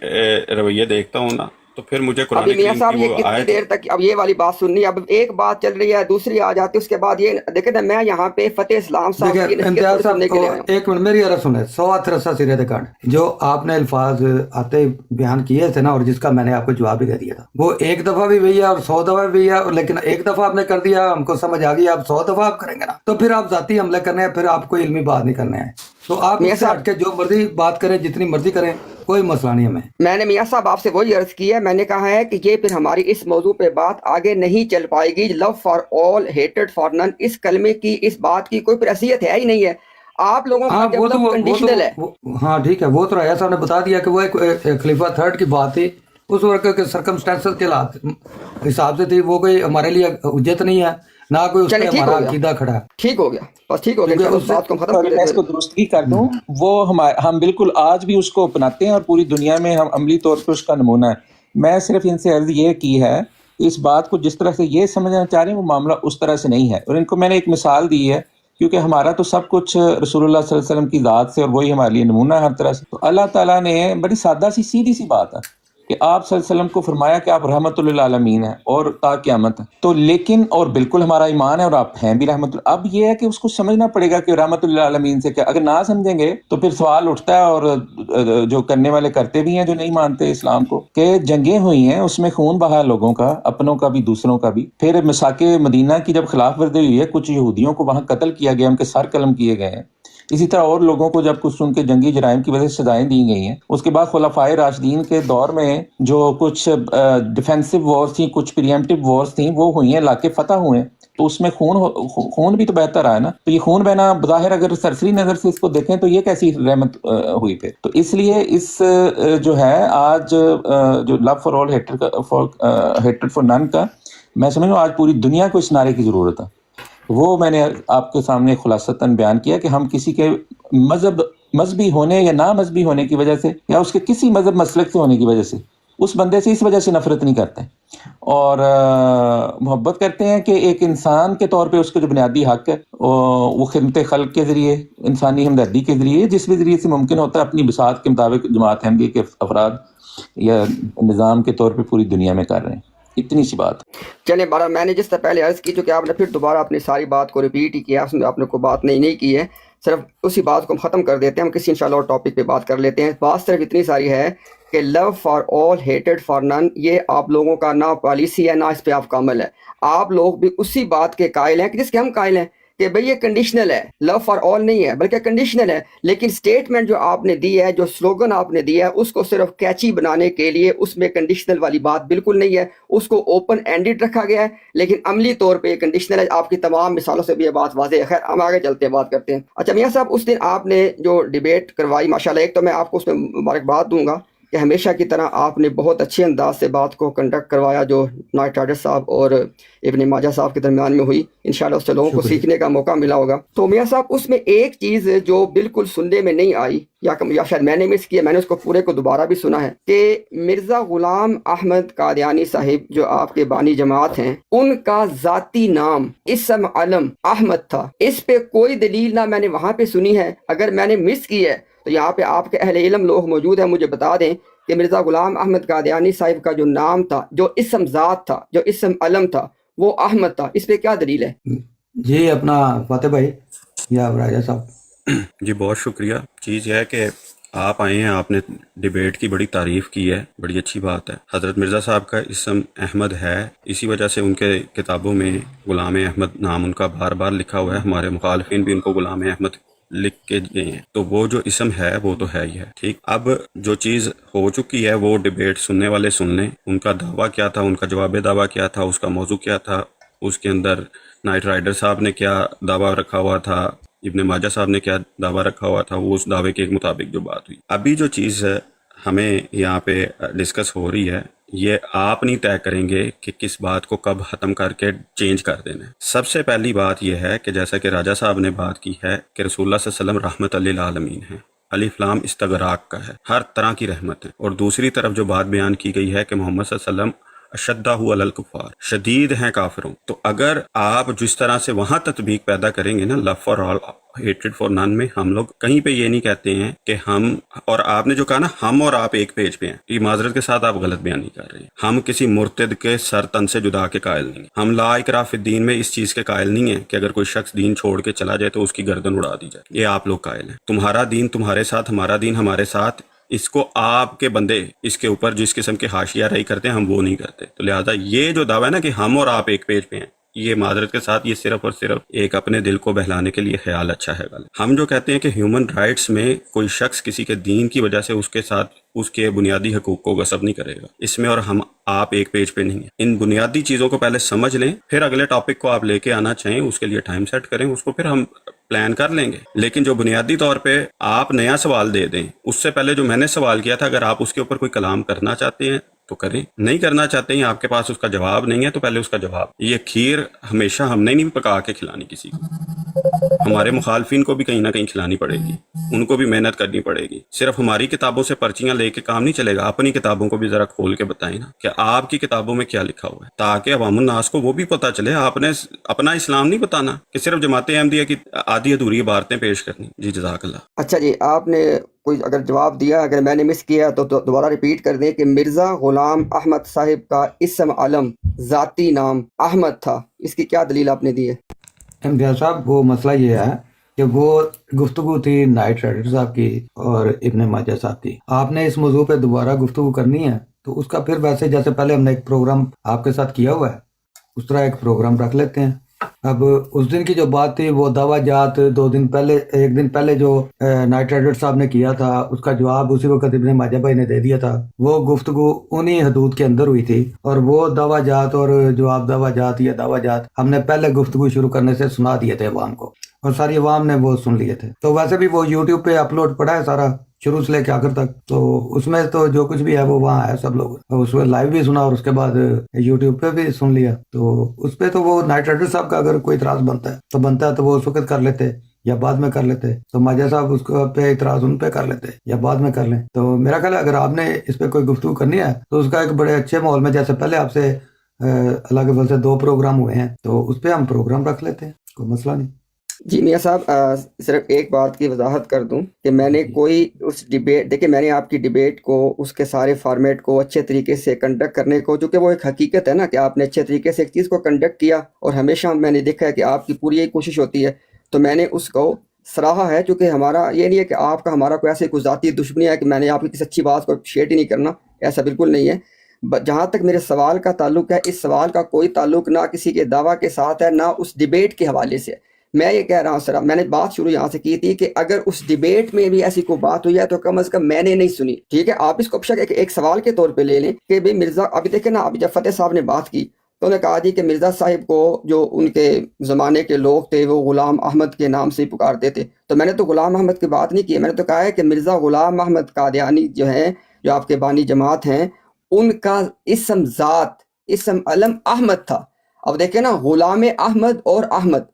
[SPEAKER 3] رویے دیکھتا ہوں نا تو پھر مجھے قرآن
[SPEAKER 2] ابھی میاں
[SPEAKER 3] کریم
[SPEAKER 2] صاحب
[SPEAKER 3] کی
[SPEAKER 2] یہ
[SPEAKER 3] وہ
[SPEAKER 2] کتنی
[SPEAKER 3] آیت،
[SPEAKER 2] دیر تک اب یہ والی بات سننی، اب ایک بات چل رہی ہے دوسری آ جاتی، اس کے بعد یہ دیکھیں نا، میں یہاں پہ فتح اسلام صاحب کی
[SPEAKER 1] دیکھیں
[SPEAKER 2] نصیحت
[SPEAKER 1] امتیاز
[SPEAKER 2] تھوڑی سننے کے لیے آیا
[SPEAKER 1] صاحب،
[SPEAKER 2] ہوں۔
[SPEAKER 1] ایک منٹ میری عرض سنیں۔ 100 سیرے دے کانڈ جو آپ نے الفاظ آتے بیان کیے تھے نا، اور جس کا میں نے آپ کو جواب بھی دے دیا تھا، وہ ایک دفعہ بھی ہوئی ہے اور 100 دفعہ بھی ہے، لیکن ایک دفعہ آپ نے کر دیا، ہم کو سمجھ آ گئی، آپ 100 دفعہ آپ کریں گے نا تو پھر آپ ذاتی حملے کرنے ہیں، پھر آپ کوئی علمی بات نہیں کرنے ہیں۔ تو آپ
[SPEAKER 2] میاں
[SPEAKER 1] اس سے
[SPEAKER 2] صاحب
[SPEAKER 1] ہٹ کے جو مرضی بات کریں، جتنی مرضی کریں، کوئی مسئلہ نہیں ہمیں۔
[SPEAKER 2] میں نے میاں صاحب آپ سے وہی عرض کی ہے، میں نے کہا ہے کہ یہ پھر ہماری اس موضوع پہ بات آگے نہیں چل پائے گی۔ لو فار آل ہیٹڈ فار نن، اس کلمے کی، اس بات کی کوئی پھر حیثیت ہے ہی نہیں ہے۔ آپ لوگوں کا
[SPEAKER 1] ہاں
[SPEAKER 2] جب لفظ کنڈیشنل ہے،
[SPEAKER 1] ہاں ٹھیک ہے، وہ تو رایا صاحب نے بتا دیا کہ وہ ایک خلیفہ تھرڈ کی بات تھی، اس وقت کے سرکمسٹانسز کے حساب سے تھی، وہ کوئی ہمارے لیے حجت نہیں ہے، نہ کوئی اس پہ
[SPEAKER 2] چلے ٹھیک
[SPEAKER 1] ہمارا
[SPEAKER 2] ہو گیا،
[SPEAKER 1] عقیدہ کھڑا ہے،
[SPEAKER 2] ٹھیک ہو گیا، بس ٹھیک ہو گیا،
[SPEAKER 1] کیونکہ
[SPEAKER 2] چلو
[SPEAKER 1] اس
[SPEAKER 2] اس
[SPEAKER 1] سے
[SPEAKER 2] بات کو ختم
[SPEAKER 4] سوری
[SPEAKER 2] کر
[SPEAKER 4] میں اس
[SPEAKER 2] دیتے
[SPEAKER 4] کو درستگی کر دوں، وہ ہم بالکل آج بھی اس کو اپناتے ہیں اور پوری دنیا میں ہم عملی طور پہ اس کا نمونہ ہے۔ میں صرف ان سے عرض یہ کی ہے، اس بات کو جس طرح سے یہ سمجھنا چاہ رہے ہیں وہ معاملہ اس طرح سے نہیں ہے، اور ان کو میں نے ایک مثال دی ہے، کیونکہ ہمارا تو سب کچھ رسول اللہ صلی اللہ علیہ وسلم کی ذات سے، اور وہی ہمارے لیے نمونہ ہے ہر طرح سے۔ تو اللہ تعالیٰ نے بڑی سادہ سی سیدھی سی بات ہے کہ آپ صلی اللہ علیہ وسلم کو فرمایا کہ آپ رحمت للعالمین ہیں اور تا قیامت ہے، تو لیکن اور بالکل ہمارا ایمان ہے اور آپ ہیں بھی رحمت اللہ۔ اب یہ ہے کہ اس کو سمجھنا پڑے گا کہ رحمت للعالمین سے کیا، اگر نہ سمجھیں گے تو پھر سوال اٹھتا ہے، اور جو کرنے والے کرتے بھی ہیں جو نہیں مانتے اسلام کو، کہ جنگیں ہوئی ہیں، اس میں خون بہا لوگوں کا، اپنوں کا بھی دوسروں کا بھی، پھر مساک مدینہ کی جب خلاف ورزی ہوئی ہے، کچھ یہودیوں کو وہاں قتل کیا گیا، ان کے سر قلم کیے گئے ہیں، اسی طرح اور لوگوں کو جب کچھ ان کے جنگی جرائم کی وجہ سے سزائیں دی گئی ہیں۔ اس کے بعد خلفائے راشدین کے دور میں جو کچھ ڈیفینسو وارز تھیں، کچھ پریمپٹیو وارز تھیں، وہ ہوئی ہیں، علاقے فتح ہوئے ہیں، تو اس میں خون بھی تو بہتا رہا ہے نا۔ تو یہ خون بہنا بظاہر اگر سرسری نظر سے اس کو دیکھیں تو یہ کیسی رحمت ہوئی پھر؟ تو اس لیے اس جو ہے آج جو لو فار آل ہیٹڈ فار نن کا، میں سمجھوں آج پوری دنیا کو اس نعرے کی ضرورت ہے۔ وہ میں نے آپ کے سامنے خلاصتاً بیان کیا کہ ہم کسی کے مذہبی ہونے یا نا مذہبی ہونے کی وجہ سے، یا اس کے کسی مذہب مسلک سے ہونے کی وجہ سے اس بندے سے اس وجہ سے نفرت نہیں کرتے اور محبت کرتے ہیں کہ ایک انسان کے طور پہ اس کا جو بنیادی حق ہے وہ خدمت خلق کے ذریعے، انسانی ہمدردی کے ذریعے، جس بھی ذریعے سے ممکن ہوتا ہے اپنی بساط کے مطابق جماعت احمدیہ کے افراد یا نظام کے طور پہ پوری دنیا میں کر رہے ہیں. اتنی سی بات.
[SPEAKER 2] چلیں بارہ میں نے جس طرح پہلے عرض کی چونکہ آپ نے پھر دوبارہ اپنی ساری بات کو ریپیٹ ہی کیا، اس میں آپ نے کوئی بات نہیں کی ہے، صرف اسی بات کو ہم ختم کر دیتے ہیں. ہم کسی انشاءاللہ اور ٹاپک پہ بات کر لیتے ہیں. بات صرف اتنی ساری ہے کہ لو فار آل ہیٹڈ فار نن، یہ آپ لوگوں کا نہ پالیسی ہے نہ اس پہ آپ کا عمل ہے. آپ لوگ بھی اسی بات کے قائل ہیں کہ جس کے ہم قائل ہیں کہ بھئی یہ کنڈیشنل ہے، لو فار آل نہیں ہے بلکہ کنڈیشنل ہے. لیکن سٹیٹمنٹ جو آپ نے دی ہے، جو سلوگن آپ نے دیا ہے، اس کو صرف کیچی بنانے کے لیے اس میں کنڈیشنل والی بات بالکل نہیں ہے، اس کو اوپن اینڈڈ رکھا گیا ہے، لیکن عملی طور پہ یہ کنڈیشنل ہے. آپ کی تمام مثالوں سے بھی یہ بات واضح ہے. خیر ہم آگے چلتے ہیں، بات کرتے ہیں. اچھا میاں صاحب، اس دن آپ نے جو ڈیبیٹ کروائی ماشاءاللہ، ایک تو میں آپ کو اس میں مبارکباد دوں گا کہ ہمیشہ کی طرح آپ نے بہت اچھے انداز سے بات کو کنڈکٹ کروایا، جو نائٹ رائڈر صاحب اور ابن ماجہ صاحب کے درمیان میں ہوئی. انشاءاللہ اس سے لوگوں کو سیکھنے کا موقع ملا ہوگا. تو میاں صاحب اس میں ایک چیز جو بالکل سننے میں نہیں آئی یا شاید میں نے مس کیا، میں نے اس کو پورے کو دوبارہ بھی سنا ہے، کہ مرزا غلام احمد قادیانی صاحب جو آپ کے بانی جماعت ہیں، ان کا ذاتی نام اسم علم احمد تھا. اس پہ کوئی دلیل نہ میں نے وہاں پہ سنی ہے. اگر میں نے مس کی ہے تو یہاں پہ آپ کے اہل علم لوگ موجود ہیں، مجھے بتا دیں کہ مرزا غلام احمد قادیانی صاحب کا جو نام تھا، جو اسم ذات تھا، جو اسم علم تھا، وہ احمد تھا. اس پہ کیا دلیل ہے؟
[SPEAKER 1] جی اپنا فاتح بھائی یا راجہ صاحب.
[SPEAKER 3] جی بہت شکریہ. چیز یہ ہے کہ آپ آئے ہیں، آپ نے ڈیبیٹ کی بڑی تعریف کی ہے، بڑی اچھی بات ہے. حضرت مرزا صاحب کا اسم احمد ہے، اسی وجہ سے ان کے کتابوں میں غلام احمد نام ان کا بار بار لکھا ہوا ہے. ہمارے مخالفین بھی ان کو غلام احمد لکھ کے گئے ہیں. تو وہ جو اسم ہے وہ تو ہے ہی ہے. ٹھیک، اب جو چیز ہو چکی ہے وہ ڈیبیٹ سننے والے سن لیں. ان کا دعویٰ کیا تھا، ان کا جواب دعویٰ کیا تھا، اس کا موضوع کیا تھا، اس کے اندر نائٹ رائڈر صاحب نے کیا دعویٰ رکھا ہوا تھا، ابن ماجہ صاحب نے کیا دعویٰ رکھا ہوا تھا، وہ اس دعوے کے مطابق جو بات ہوئی. ابھی جو چیز ہمیں یہاں پہ ڈسکس ہو رہی ہے، یہ آپ نہیں طے کریں گے کہ کس بات کو کب ختم کر کے چینج کر دینا ہے. سب سے پہلی بات یہ ہے کہ جیسا کہ راجہ صاحب نے بات کی ہے کہ رسول اللہ صلی اللہ علیہ وسلم رحمت للعالمین ہے، الف لام استغراق کا ہے، ہر طرح کی رحمت ہے. اور دوسری طرف جو بات بیان کی گئی ہے کہ محمد صلی اللہ علیہ وسلم اشدہ علی الکفار، شدید ہیں کافروں. تو اگر آپ جس طرح سے وہاں تطبیق پیدا کریں گے نا، لو فار آل ہیٹڈ فار نان میں، ہم لوگ کہیں پہ یہ نہیں کہتے ہیں کہ ہم، اور آپ نے جو کہا نا ہم اور آپ ایک پیج پہ ہیں، یہ معذرت کے ساتھ آپ غلط بیان نہیں کر رہے ہیں. ہم کسی مرتد کے سر تن سے جدا کے قائل نہیں ہیں. ہم لا اکراہ فی الدین میں اس چیز کے قائل نہیں ہیں کہ اگر کوئی شخص دین چھوڑ کے چلا جائے تو اس کی گردن اڑا دی جائے. یہ آپ لوگ قائل ہیں. تمہارا دین تمہارے ساتھ، ہمارا دین ہمارے ساتھ. اس کو آپ کے بندے اس کے اوپر جس قسم کے حاشیہ رہی کرتے ہیں، ہم وہ نہیں کرتے. تو لہٰذا یہ جو دعویٰ ہے نا کہ ہم اور آپ ایک پیج پہ ہیں، یہ معذرت کے ساتھ یہ صرف اور صرف ایک اپنے دل کو بہلانے کے لیے خیال اچھا ہے. ہم جو کہتے ہیں کہ ہیومن رائٹس میں کوئی شخص کسی کے دین کی وجہ سے اس کے ساتھ اس کے بنیادی حقوق کو غصب نہیں کرے گا، اس میں اور ہم آپ ایک پیج پہ نہیں ہیں. ان بنیادی چیزوں کو پہلے سمجھ لیں، پھر اگلے ٹاپک کو آپ لے کے آنا چاہیں اس کے لیے ٹائم سیٹ کریں، اس کو پھر ہم پلان کر لیں گے. لیکن جو بنیادی طور پہ آپ نیا سوال دے دیں، اس سے پہلے جو میں نے سوال کیا تھا، اگر آپ اس کے اوپر کوئی کلام کرنا چاہتے ہیں تو کریں، نہیں کرنا چاہتے ہیں، آپ کے پاس اس کا جواب نہیں ہے تو پہلے اس کا جواب. یہ کھیر ہمیشہ ہم نے نہیں پکا کے کھلانی کسی کو، ہمارے مخالفین کو بھی کہیں نہ کہیں کھلانی پڑے گی، ان کو بھی محنت کرنی پڑے گی. صرف ہماری کتابوں سے پرچیاں لے کے کام نہیں چلے گا. اپنی کتابوں کو بھی ذرا کھول کے بتائیں نا کہ آپ کی کتابوں میں کیا لکھا ہوا ہے، تاکہ عوام الناس کو وہ بھی پتہ چلے. آپ نے اپنا اسلام نہیں بتانا کہ صرف جماعت احمدیہ کی آدھی ادھوری عبارتیں پیش کرنی. جی جزاک اللہ.
[SPEAKER 2] اچھا جی، آپ نے کوئی اگر جواب دیا، اگر میں نے مس کیا تو دوبارہ ریپیٹ کر دیں کہ مرزا غلام احمد صاحب کا اسم علم ذاتی نام احمد تھا. اس کی کیا دلیل آپ نے دی ہے؟
[SPEAKER 1] امتیاز صاحب، وہ مسئلہ یہ ہے کہ وہ گفتگو تھی نائٹ رائڈر صاحب کی اور ابن ماجہ صاحب کی. آپ نے اس موضوع پہ دوبارہ گفتگو کرنی ہے تو اس کا پھر ویسے جیسے پہلے ہم نے ایک پروگرام آپ کے ساتھ کیا ہوا ہے، اس طرح ایک پروگرام رکھ لیتے ہیں. اب اس دن کی جو بات تھی وہ دعویٰ جات 2 دن پہلے، 1 دن پہلے جو نائٹ رائڈر صاحب نے کیا تھا، اس کا جواب اسی وقت ابن ماجہ بھائی نے دے دیا تھا. وہ گفتگو انہی حدود کے اندر ہوئی تھی، اور وہ دعویٰ جات اور جواب دعویٰ جات یا دعویٰ جات ہم نے پہلے گفتگو شروع کرنے سے سنا دیے تھے عوام کو، اور ساری عوام نے وہ سن لیے تھے. تو ویسے بھی وہ یوٹیوب پہ اپلوڈ پڑا ہے سارا، شروع سے لے کے آخر تک. تو اس میں تو جو کچھ بھی ہے وہ وہاں ہے، سب لوگ اس میں لائیو بھی سنا اور اس کے بعد یوٹیوب پہ بھی سن لیا. تو اس پہ تو وہ نائٹ رائڈر صاحب کا اگر کوئی اعتراض بنتا ہے تو وہ اس وقت کر لیتے یا بعد میں کر لیتے, تو ماجد صاحب اس کو پہ اعتراض ان پہ کر لیتے یا بعد میں کر لیں. تو میرا خیال ہے اگر آپ نے اس پہ کوئی گفتگو کرنی ہے تو اس کا ایک بڑے اچھے ماحول میں, جیسے پہلے آپ سے اللہ کے فضل سے 2 پروگرام ہوئے ہیں, تو اس پہ ہم پروگرام رکھ لیتے ہیں, کوئی مسئلہ نہیں.
[SPEAKER 2] جی میاں صاحب صرف ایک بات کی وضاحت کر دوں کہ میں نے کوئی اس ڈیبیٹ, دیکھیں میں نے آپ کی ڈیبیٹ کو اس کے سارے فارمیٹ کو اچھے طریقے سے کنڈکٹ کرنے کو, چونکہ وہ ایک حقیقت ہے نا کہ آپ نے اچھے طریقے سے ایک چیز کو کنڈکٹ کیا, اور ہمیشہ میں نے دیکھا ہے کہ آپ کی پوری یہی کوشش ہوتی ہے, تو میں نے اس کو سراہا ہے. چونکہ ہمارا یہ نہیں ہے کہ آپ کا ہمارا کوئی ایسے کوئی ذاتی دشمنی ہے کہ میں نے آپ کی کسی اچھی بات کو شیئر ہی نہیں کرنا, ایسا بالکل نہیں ہے. جہاں تک میرے سوال کا تعلق ہے, اس سوال کا کوئی تعلق نہ کسی کے دعویٰ کے ساتھ ہے نہ اس ڈیبیٹ کے حوالے سے. میں یہ کہہ رہا ہوں سر, میں نے بات شروع یہاں سے کی تھی کہ اگر اس ڈیبیٹ میں بھی ایسی کوئی بات ہوئی ہے تو کم از کم میں نے نہیں سنی, ٹھیک ہے. آپ اس کو ایک سوال کے طور پہ لے لیں کہ بھئی مرزا, ابھی دیکھیں نا, ابھی جب فتح صاحب نے بات کی تو انہوں نے کہا جی کہ مرزا صاحب کو جو ان کے زمانے کے لوگ تھے وہ غلام احمد کے نام سے پکارتے تھے. تو میں نے تو غلام احمد کی بات نہیں کی, میں نے تو کہا ہے کہ مرزا غلام احمد قادیانی جو ہیں, جو آپ کے بانی جماعت ہیں, ان کا اسم ذات, اسم علم احمد تھا. اب دیکھیں نا, غلام احمد اور احمد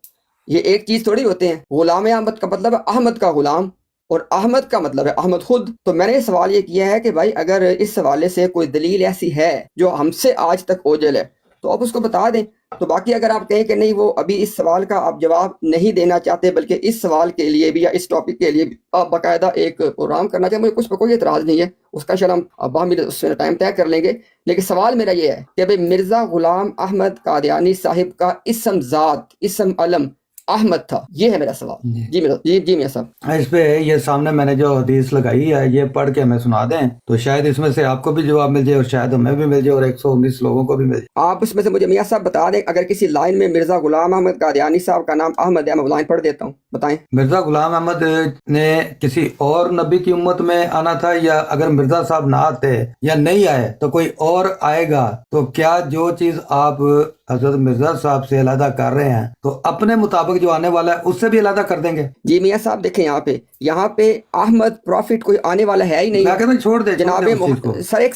[SPEAKER 2] یہ ایک چیز تھوڑی ہوتے ہیں. غلام احمد کا مطلب ہے احمد کا غلام, اور احمد کا مطلب ہے احمد خود. تو میں نے سوال یہ کیا ہے کہ بھائی اگر اس حوالے سے کوئی دلیل ایسی ہے جو ہم سے آج تک اوجھل ہے تو آپ اس کو بتا دیں. تو باقی اگر آپ کہیں کہ نہیں وہ ابھی اس سوال کا آپ جواب نہیں دینا چاہتے, بلکہ اس سوال کے لیے بھی یا اس ٹاپک کے لیے بھی آپ باقاعدہ ایک پروگرام کرنا چاہیں, مجھے کچھ پہ کوئی اعتراض نہیں ہے, اس کا شاید ہم باہم اس میں ٹائم طے کر لیں گے. لیکن سوال میرا یہ ہے کہ بھئی مرزا غلام احمد قادیانی صاحب کا اسم ذات, اسم علم احمد تھا, یہ ہے میرا سوال. جی میاں صاحب,
[SPEAKER 1] اس پہ یہ سامنے میں نے جو حدیث لگائی ہے یہ پڑھ کے ہمیں سنا دیں تو شاید اس میں سے آپ کو بھی جواب مل جائے اور شاید ہمیں بھی مل جائے اور 119 لوگوں کو بھی مل جائے.
[SPEAKER 2] آپ اس میں سے مجھے میاں صاحب بتا دیں, اگر کسی لائن میں مرزا غلام احمد قادیانی صاحب کا نام احمد ہے, میں لائن پڑھ دیتا ہوں, بتائیں.
[SPEAKER 1] مرزا غلام احمد نے کسی اور نبی کی امت میں آنا تھا, یا اگر مرزا صاحب نہ آتے یا نہیں آئے تو کوئی اور آئے گا, تو کیا جو چیز آپ حضرت مرزا صاحب سے علیحدہ کر رہے ہیں تو اپنے مطابق جو آنے والا ہے اس سے بھی علیحدہ کر دیں گے؟
[SPEAKER 2] جی میاں صاحب دیکھیں, یہاں پہ احمد پروفٹ کوئی آنے والا ہے ہی نہیں.
[SPEAKER 1] میں کہتا ہوں چھوڑ دیں
[SPEAKER 2] جناب سر ایک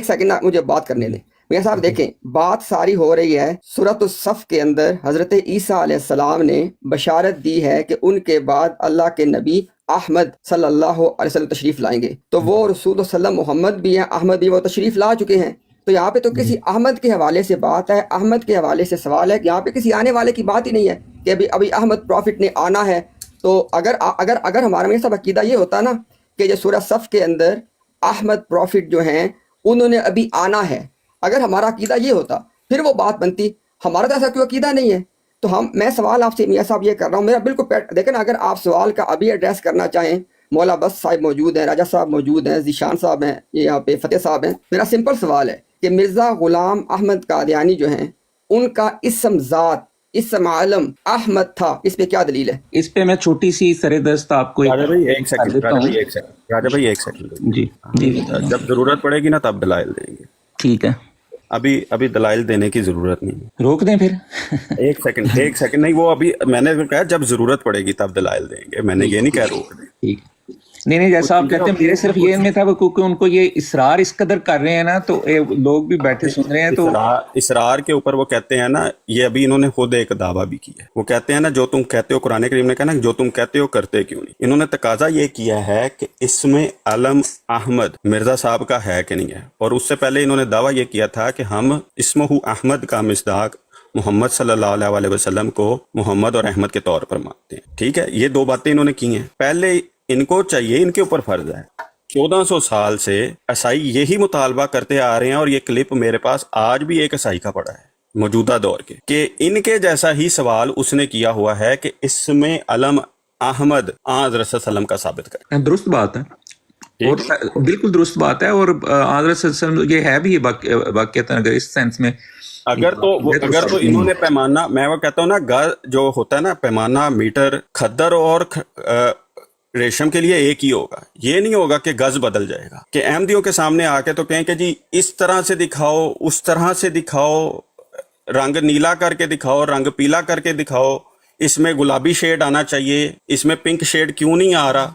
[SPEAKER 2] سیکنڈ مجھے بات کرنے دیں. میاں صاحب دیکھیں, بات ساری ہو رہی ہے سورۃ الصف کے اندر. حضرت عیسیٰ علیہ السلام نے بشارت دی ہے کہ ان کے بعد اللہ کے نبی احمد صلی اللہ علیہ وسلم تشریف لائیں گے, تو وہ رسول صلی اللہ علیہ وسلم محمد بھی ہیں, احمد بھی, وہ تشریف لا چکے ہیں. تو یہاں پہ تو کسی احمد کے حوالے سے بات ہے, احمد کے حوالے سے سوال ہے, کہ یہاں پہ کسی آنے والے کی بات ہی نہیں ہے کہ ابھی احمد پروفٹ نے آنا ہے. تو اگر ہمارا میاں صاحب عقیدہ یہ ہوتا نا کہ جو سورہ صف کے اندر احمد پروفٹ جو ہیں انہوں نے ابھی آنا ہے, اگر ہمارا عقیدہ یہ ہوتا پھر وہ بات بنتی. ہمارا تو ایسا کوئی عقیدہ نہیں ہے. تو میں سوال آپ سے میاں صاحب یہ کر رہا ہوں, میرا بالکل دیکھیں نا, اگر آپ سوال کا ابھی ایڈریس کرنا چاہیں, مولا بس صاحب موجود ہیں, راجہ صاحب موجود ہیں, ذیشان صاحب ہیں, یہاں پہ فتح صاحب ہیں. میرا سمپل سوال ہے کہ مرزا غلام احمد قادیانی جو ہیں ان کا اسم ذات, اسم عالم احمد تھا, اس پہ کیا دلیل ہے؟
[SPEAKER 4] اس پہ میں چھوٹی سی سر دست آپ کو
[SPEAKER 3] راجہ بھائی ایک سیکنڈ
[SPEAKER 4] جی جی,
[SPEAKER 3] جب ضرورت پڑے گی نا تب دلائل دیں گے.
[SPEAKER 4] ٹھیک ہے,
[SPEAKER 3] ابھی دلائل دینے کی ضرورت نہیں ہے.
[SPEAKER 4] روک دیں پھر.
[SPEAKER 3] ایک سیکنڈ نہیں, وہ ابھی میں نے کہا جب ضرورت پڑے گی تب دلائل دیں گے, میں نے یہ نہیں کہا روک دیں.
[SPEAKER 4] ٹھیک, نہیں جیسا آپ کہتے ہیں, میرے صرف یہ میں تھا کیونکہ ان کو یہ اصرار اس قدر کر رہے ہیں نا, تو لوگ بھی بیٹھے سن رہے ہیں. تو
[SPEAKER 3] اصرار کے اوپر وہ کہتے ہیں نا, یہ ابھی انہوں نے خود ایک دعویٰ بھی کیا ہے. وہ کہتے ہیں نا جو تم کہتے ہو, قرآن کریم نے کہا نا جو تم کہتے ہو کرتے کیوں نہیں. انہوں نے تقاضا یہ کیا ہے کہ اسم علم احمد مرزا صاحب کا ہے کہ نہیں ہے, اور اس سے پہلے انہوں نے دعویٰ یہ کیا تھا کہ ہم اسمہ احمد کا مصداق محمد صلی اللہ علیہ وسلم کو محمد اور احمد کے طور پر مانتے ہیں. ٹھیک ہے, یہ 2 باتیں انہوں نے کی ہیں. پہلے ان کو چاہیے, ان کے اوپر فرض ہے, 1400 سال سے عیسائی یہی مطالبہ کرتے آ رہے ہیں, اور یہ کلپ میرے پاس آج بھی ایک عیسائی کا پڑا ہے موجودہ دور کے, کہ ان کے جیسا ہی سوال اس نے کیا ہوا ہے کہ اسم علم احمد حضرت صلی اللہ علیہ وسلم کا ثابت کریں.
[SPEAKER 4] درست بات ہے, اور بالکل درست بات ہے, اور حضرت صلی اللہ علیہ وسلم یہ ہے بھی واقعتاً اگر اس سینس میں
[SPEAKER 3] اگر تو انہوں نے پیمانہ, میں وہ کہتا ہوں نا, گز جو ہوتا ہے نا پیمانہ, میٹر, کھدر اور ریشم کے لیے ایک ہی ہوگا. یہ نہیں ہوگا کہ گز بدل جائے گا, کہ احمدیوں کے سامنے آ کے تو کہیں کہ جی اس طرح سے دکھاؤ, اس طرح سے دکھاؤ, رنگ نیلا کر کے دکھاؤ, رنگ پیلا کر کے دکھاؤ, اس میں گلابی شیڈ آنا چاہیے, اس میں پنک شیڈ کیوں نہیں آ رہا.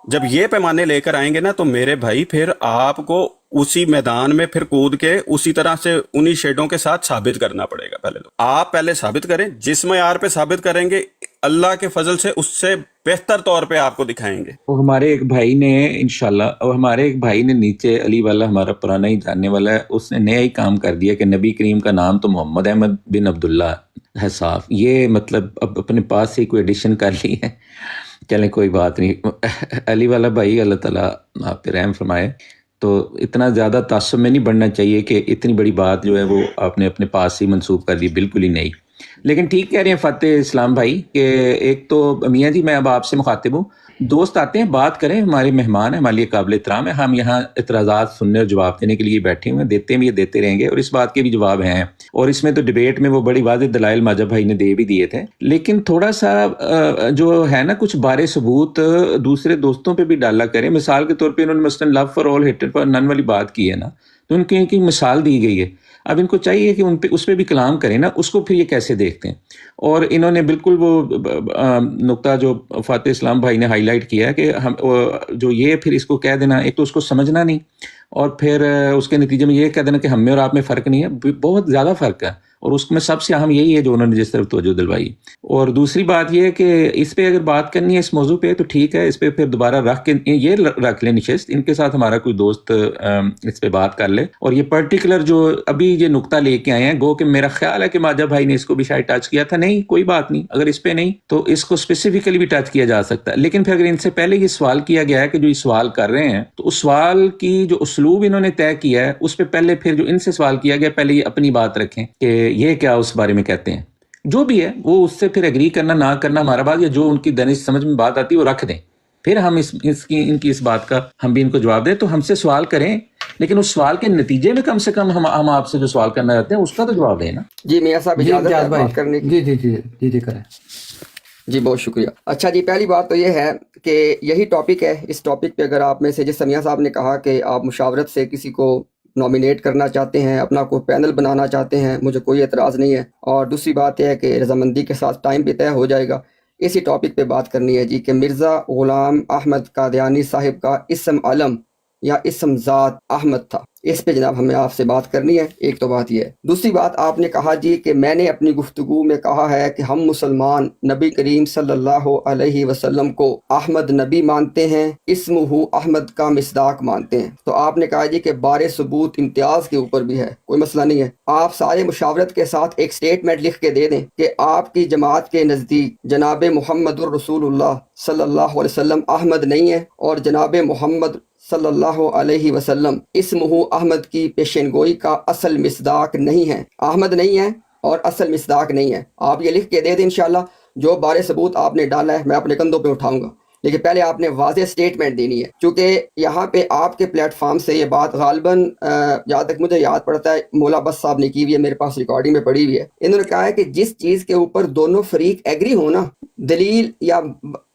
[SPEAKER 3] جب یہ پیمانے لے کر آئیں گے نا تو میرے بھائی پھر آپ کو اسی میدان میں پھر کود کے اسی طرح سے انہی شیڈوں کے ساتھ ثابت کرنا پڑے گا. پہلے تو آپ پہلے ثابت کریں, جس معیار پہ ثابت کریں گے اللہ کے فضل سے اس سے بہتر طور پہ آپ کو دکھائیں گے.
[SPEAKER 4] وہ ہمارے ایک بھائی نے انشاءاللہ، اور ہمارے ایک بھائی نے نیچے علی والا ہمارا پرانا ہی جاننے والا ہے، اس نے نیا ہی کام کر دیا کہ نبی کریم کا نام تو محمد احمد بن عبداللہ ہے صاف. یہ مطلب اب اپنے پاس سے کوئی ایڈیشن کر لی ہے. چلیں کوئی بات نہیں. علی والا بھائی اللہ تعالیٰ آپ پہ رحم فرمائے. تو اتنا زیادہ تعصب میں نہیں بڑھنا چاہیے کہ اتنی بڑی بات جو ہے وہ آپ نے اپنے پاس ہی منسوخ کر دی، بالکل ہی نہیں. لیکن ٹھیک کہہ رہے ہیں فتح اسلام بھائی کہ ایک تو میاں جی میں اب آپ سے مخاطب ہوں، دوست آتے ہیں بات کریں، ہمارے مہمان ہیں، ہمارے لیے قابل احترام ہے. ہم یہاں اعتراضات سننے اور جواب دینے کے لیے بیٹھے ہوئے ہیں، دیتے بھی دیتے رہیں گے، اور اس بات کے بھی جواب ہیں. اور اس میں تو ڈیبیٹ میں وہ بڑی واضح دلائل ماجہ بھائی نے دے بھی دیے تھے. لیکن تھوڑا سا جو ہے نا کچھ بارے ثبوت دوسرے دوستوں پہ بھی ڈالا کریں. مثال کے طور پہ انہوں نے مثلاً لو فار آل ہیٹڈ فار نن والی بات کی ہے نا، تو ان کی مثال دی گئی ہے. اب ان کو چاہیے کہ اس پہ بھی کلام کریں نا، اس کو پھر یہ کیسے دیکھتے ہیں. اور انہوں نے بالکل وہ نقطہ جو فاتح اسلام بھائی نے ہائی لائٹ کیا ہے کہ ہم جو یہ پھر اس کو کہہ دینا، ایک تو اس کو سمجھنا نہیں، اور پھر اس کے نتیجے میں یہ کہہ دینا کہ ہم میں اور آپ میں فرق نہیں ہے. بہت زیادہ فرق ہے، اور اس میں سب سے اہم یہی ہے جو انہوں نے جس طرف توجہ دلوائی. اور دوسری بات یہ ہے کہ اس پہ اگر بات کرنی ہے اس موضوع پہ تو ٹھیک ہے، اس پہ پھر دوبارہ یہ رکھ لیں نشست، ان کے ساتھ ہمارا کوئی دوست اس پہ بات کر لے. اور یہ پرٹیکولر جو ابھی یہ نقطہ لے کے آئے ہیں، گو کہ میرا خیال ہے کہ ماجہ بھائی نے اس کو بھی شاید ٹچ کیا تھا. نہیں کوئی بات نہیں، اگر اس پہ نہیں تو اس کو اسپیسیفکلی بھی ٹچ کیا جا سکتا ہے. لیکن پھر اگر ان سے پہلے یہ سوال کیا گیا ہے کہ جو یہ سوال کر رہے ہیں، تو اس سوال کی جو اسلوب انہوں نے طے کیا ہے اس پہ پہلے پھر جو ان سے سوال کیا گیا پہلے یہ اپنی بات رکھیں کہ یہ کیا اس بارے میں کہتے ہیں. جو بھی ہے وہ اس سے پھر ایگری کرنا نہ کرنا ہمارا بات، یا جو ان کی دانش سمجھ میں بات آتی ہے وہ رکھ دیں. پھر ہم ان کی اس بات کا ہم بھی ان کو جواب دیں. تو ہم سے سوال کریں، لیکن اس سوال کے نتیجے میں کم سے کم ہم آپ سے جو سوال کرنا چاہتے ہیں اس کا تو جواب دیں نا.
[SPEAKER 2] جی میاں صاحب
[SPEAKER 1] جی
[SPEAKER 2] اجازت ہے
[SPEAKER 1] امتیاز بھائی،
[SPEAKER 2] بات کرنے کی؟
[SPEAKER 1] جی جی جی جی جی کریں.
[SPEAKER 2] جی بہت شکریہ. اچھا جی، پہلی بات تو یہ ہے کہ یہی ٹاپک ہے. اس ٹاپک پہ اگر آپ میں سے، جس میاں صاحب نے کہا کہ آپ مشاورت سے کسی کو نامینیٹ کرنا چاہتے ہیں، اپنا کوئی پینل بنانا چاہتے ہیں، مجھے کوئی اعتراض نہیں ہے. اور دوسری بات یہ ہے کہ رضامندی کے ساتھ ٹائم بھی طے ہو جائے گا. اسی ٹاپک پہ بات کرنی ہے جی کہ مرزا غلام احمد قادیانی صاحب کا اسم علم یا اسم ذات احمد تھا. اس پہ جناب ہمیں آپ سے بات کرنی ہے. ایک تو بات یہ ہے. دوسری بات آپ نے کہا جی کہ میں نے اپنی گفتگو میں کہا ہے کہ ہم مسلمان نبی کریم صلی اللہ علیہ وسلم کو احمد نبی مانتے ہیں، اسمہ احمد کا مصداق مانتے ہیں. تو آپ نے کہا جی کہ بار ثبوت امتیاز کے اوپر بھی ہے، کوئی مسئلہ نہیں ہے. آپ سارے مشاورت کے ساتھ ایک سٹیٹمنٹ لکھ کے دے دیں کہ آپ کی جماعت کے نزدیک جناب محمد الرسول اللہ صلی اللہ علیہ وسلم احمد نہیں ہے، اور جناب محمد صلی اللہ علیہ وسلم اسمہ احمد کی پیشین گوئی کا اصل مصداق نہیں ہے. احمد نہیں ہے اور اصل مصداق نہیں ہے. آپ یہ لکھ کے دے دیں انشاءاللہ. جو بار ثبوت آپ نے ڈالا ہے میں اپنے کندھوں پہ اٹھاؤں گا، لیکن پہلے آپ نے واضح سٹیٹمنٹ دینی ہے. چونکہ یہاں پہ آپ کے پلیٹ فارم سے یہ بات غالباً جہاں تک مجھے یاد پڑتا ہے مولا بس صاحب نے کی ہوئی ہے، میرے پاس ریکارڈنگ میں پڑی ہوئی ہے. انہوں نے کہا ہے کہ جس چیز کے اوپر دونوں فریق ایگری ہونا، دلیل یا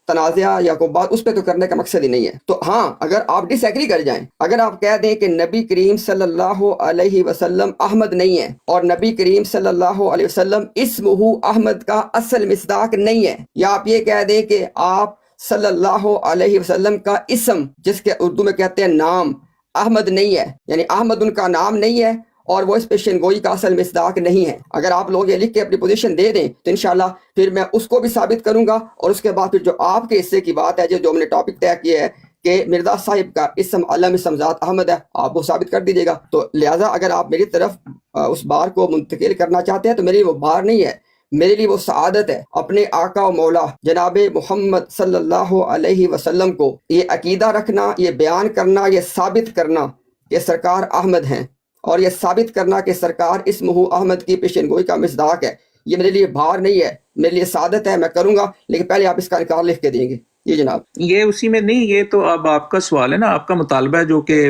[SPEAKER 2] تنازع یا کوئی بات، اس پہ تو کرنے کا مقصد ہی نہیں ہے. تو ہاں اگر آپ ڈس ایگری کر جائیں، اگر آپ کہہ دیں کہ نبی کریم صلی اللہ علیہ وسلم احمد نہیں ہے اور نبی کریم صلی اللہ علیہ وسلم اسمہ احمد کا اصل مصداق نہیں ہے، یا آپ یہ کہہ دیں کہ آپ صلی اللہ علیہ وسلم کا اسم، جس کے اردو میں کہتے ہیں نام، احمد نہیں ہے، یعنی احمد ان کا نام نہیں ہے اور وہ اس پیشین گوئی کا اصل مصداق نہیں ہے. اگر آپ لوگ یہ لکھ کے اپنی پوزیشن دے دیں تو انشاءاللہ پھر میں اس کو بھی ثابت کروں گا. اور اس کے بعد پھر جو آپ کے حصے کی بات ہے جو ہم نے ٹاپک طے کیا ہے کہ مرزا صاحب کا اسم علم اسم ذات احمد ہے، آپ وہ ثابت کر دیجیے گا. تو لہٰذا اگر آپ میری طرف اس بار کو منتقل کرنا چاہتے ہیں تو میری وہ بار نہیں ہے، میرے لیے وہ سعادت ہے اپنے آقا و مولا جناب محمد صلی اللہ علیہ وسلم کو یہ عقیدہ رکھنا، یہ بیان کرنا، یہ ثابت کرنا کہ سرکار احمد ہیں، اور یہ ثابت کرنا کہ سرکار اسمہ احمد کی پیشین گوئی کا مصداق ہے. یہ میرے لیے بھار نہیں ہے، میرے لیے سعادت ہے، میں کروں گا. لیکن پہلے آپ اس کا انکار لکھ کے دیں گے. یہ جناب
[SPEAKER 4] یہ اسی میں نہیں، یہ تو اب آپ کا سوال ہے نا، آپ کا مطالبہ ہے جو کہ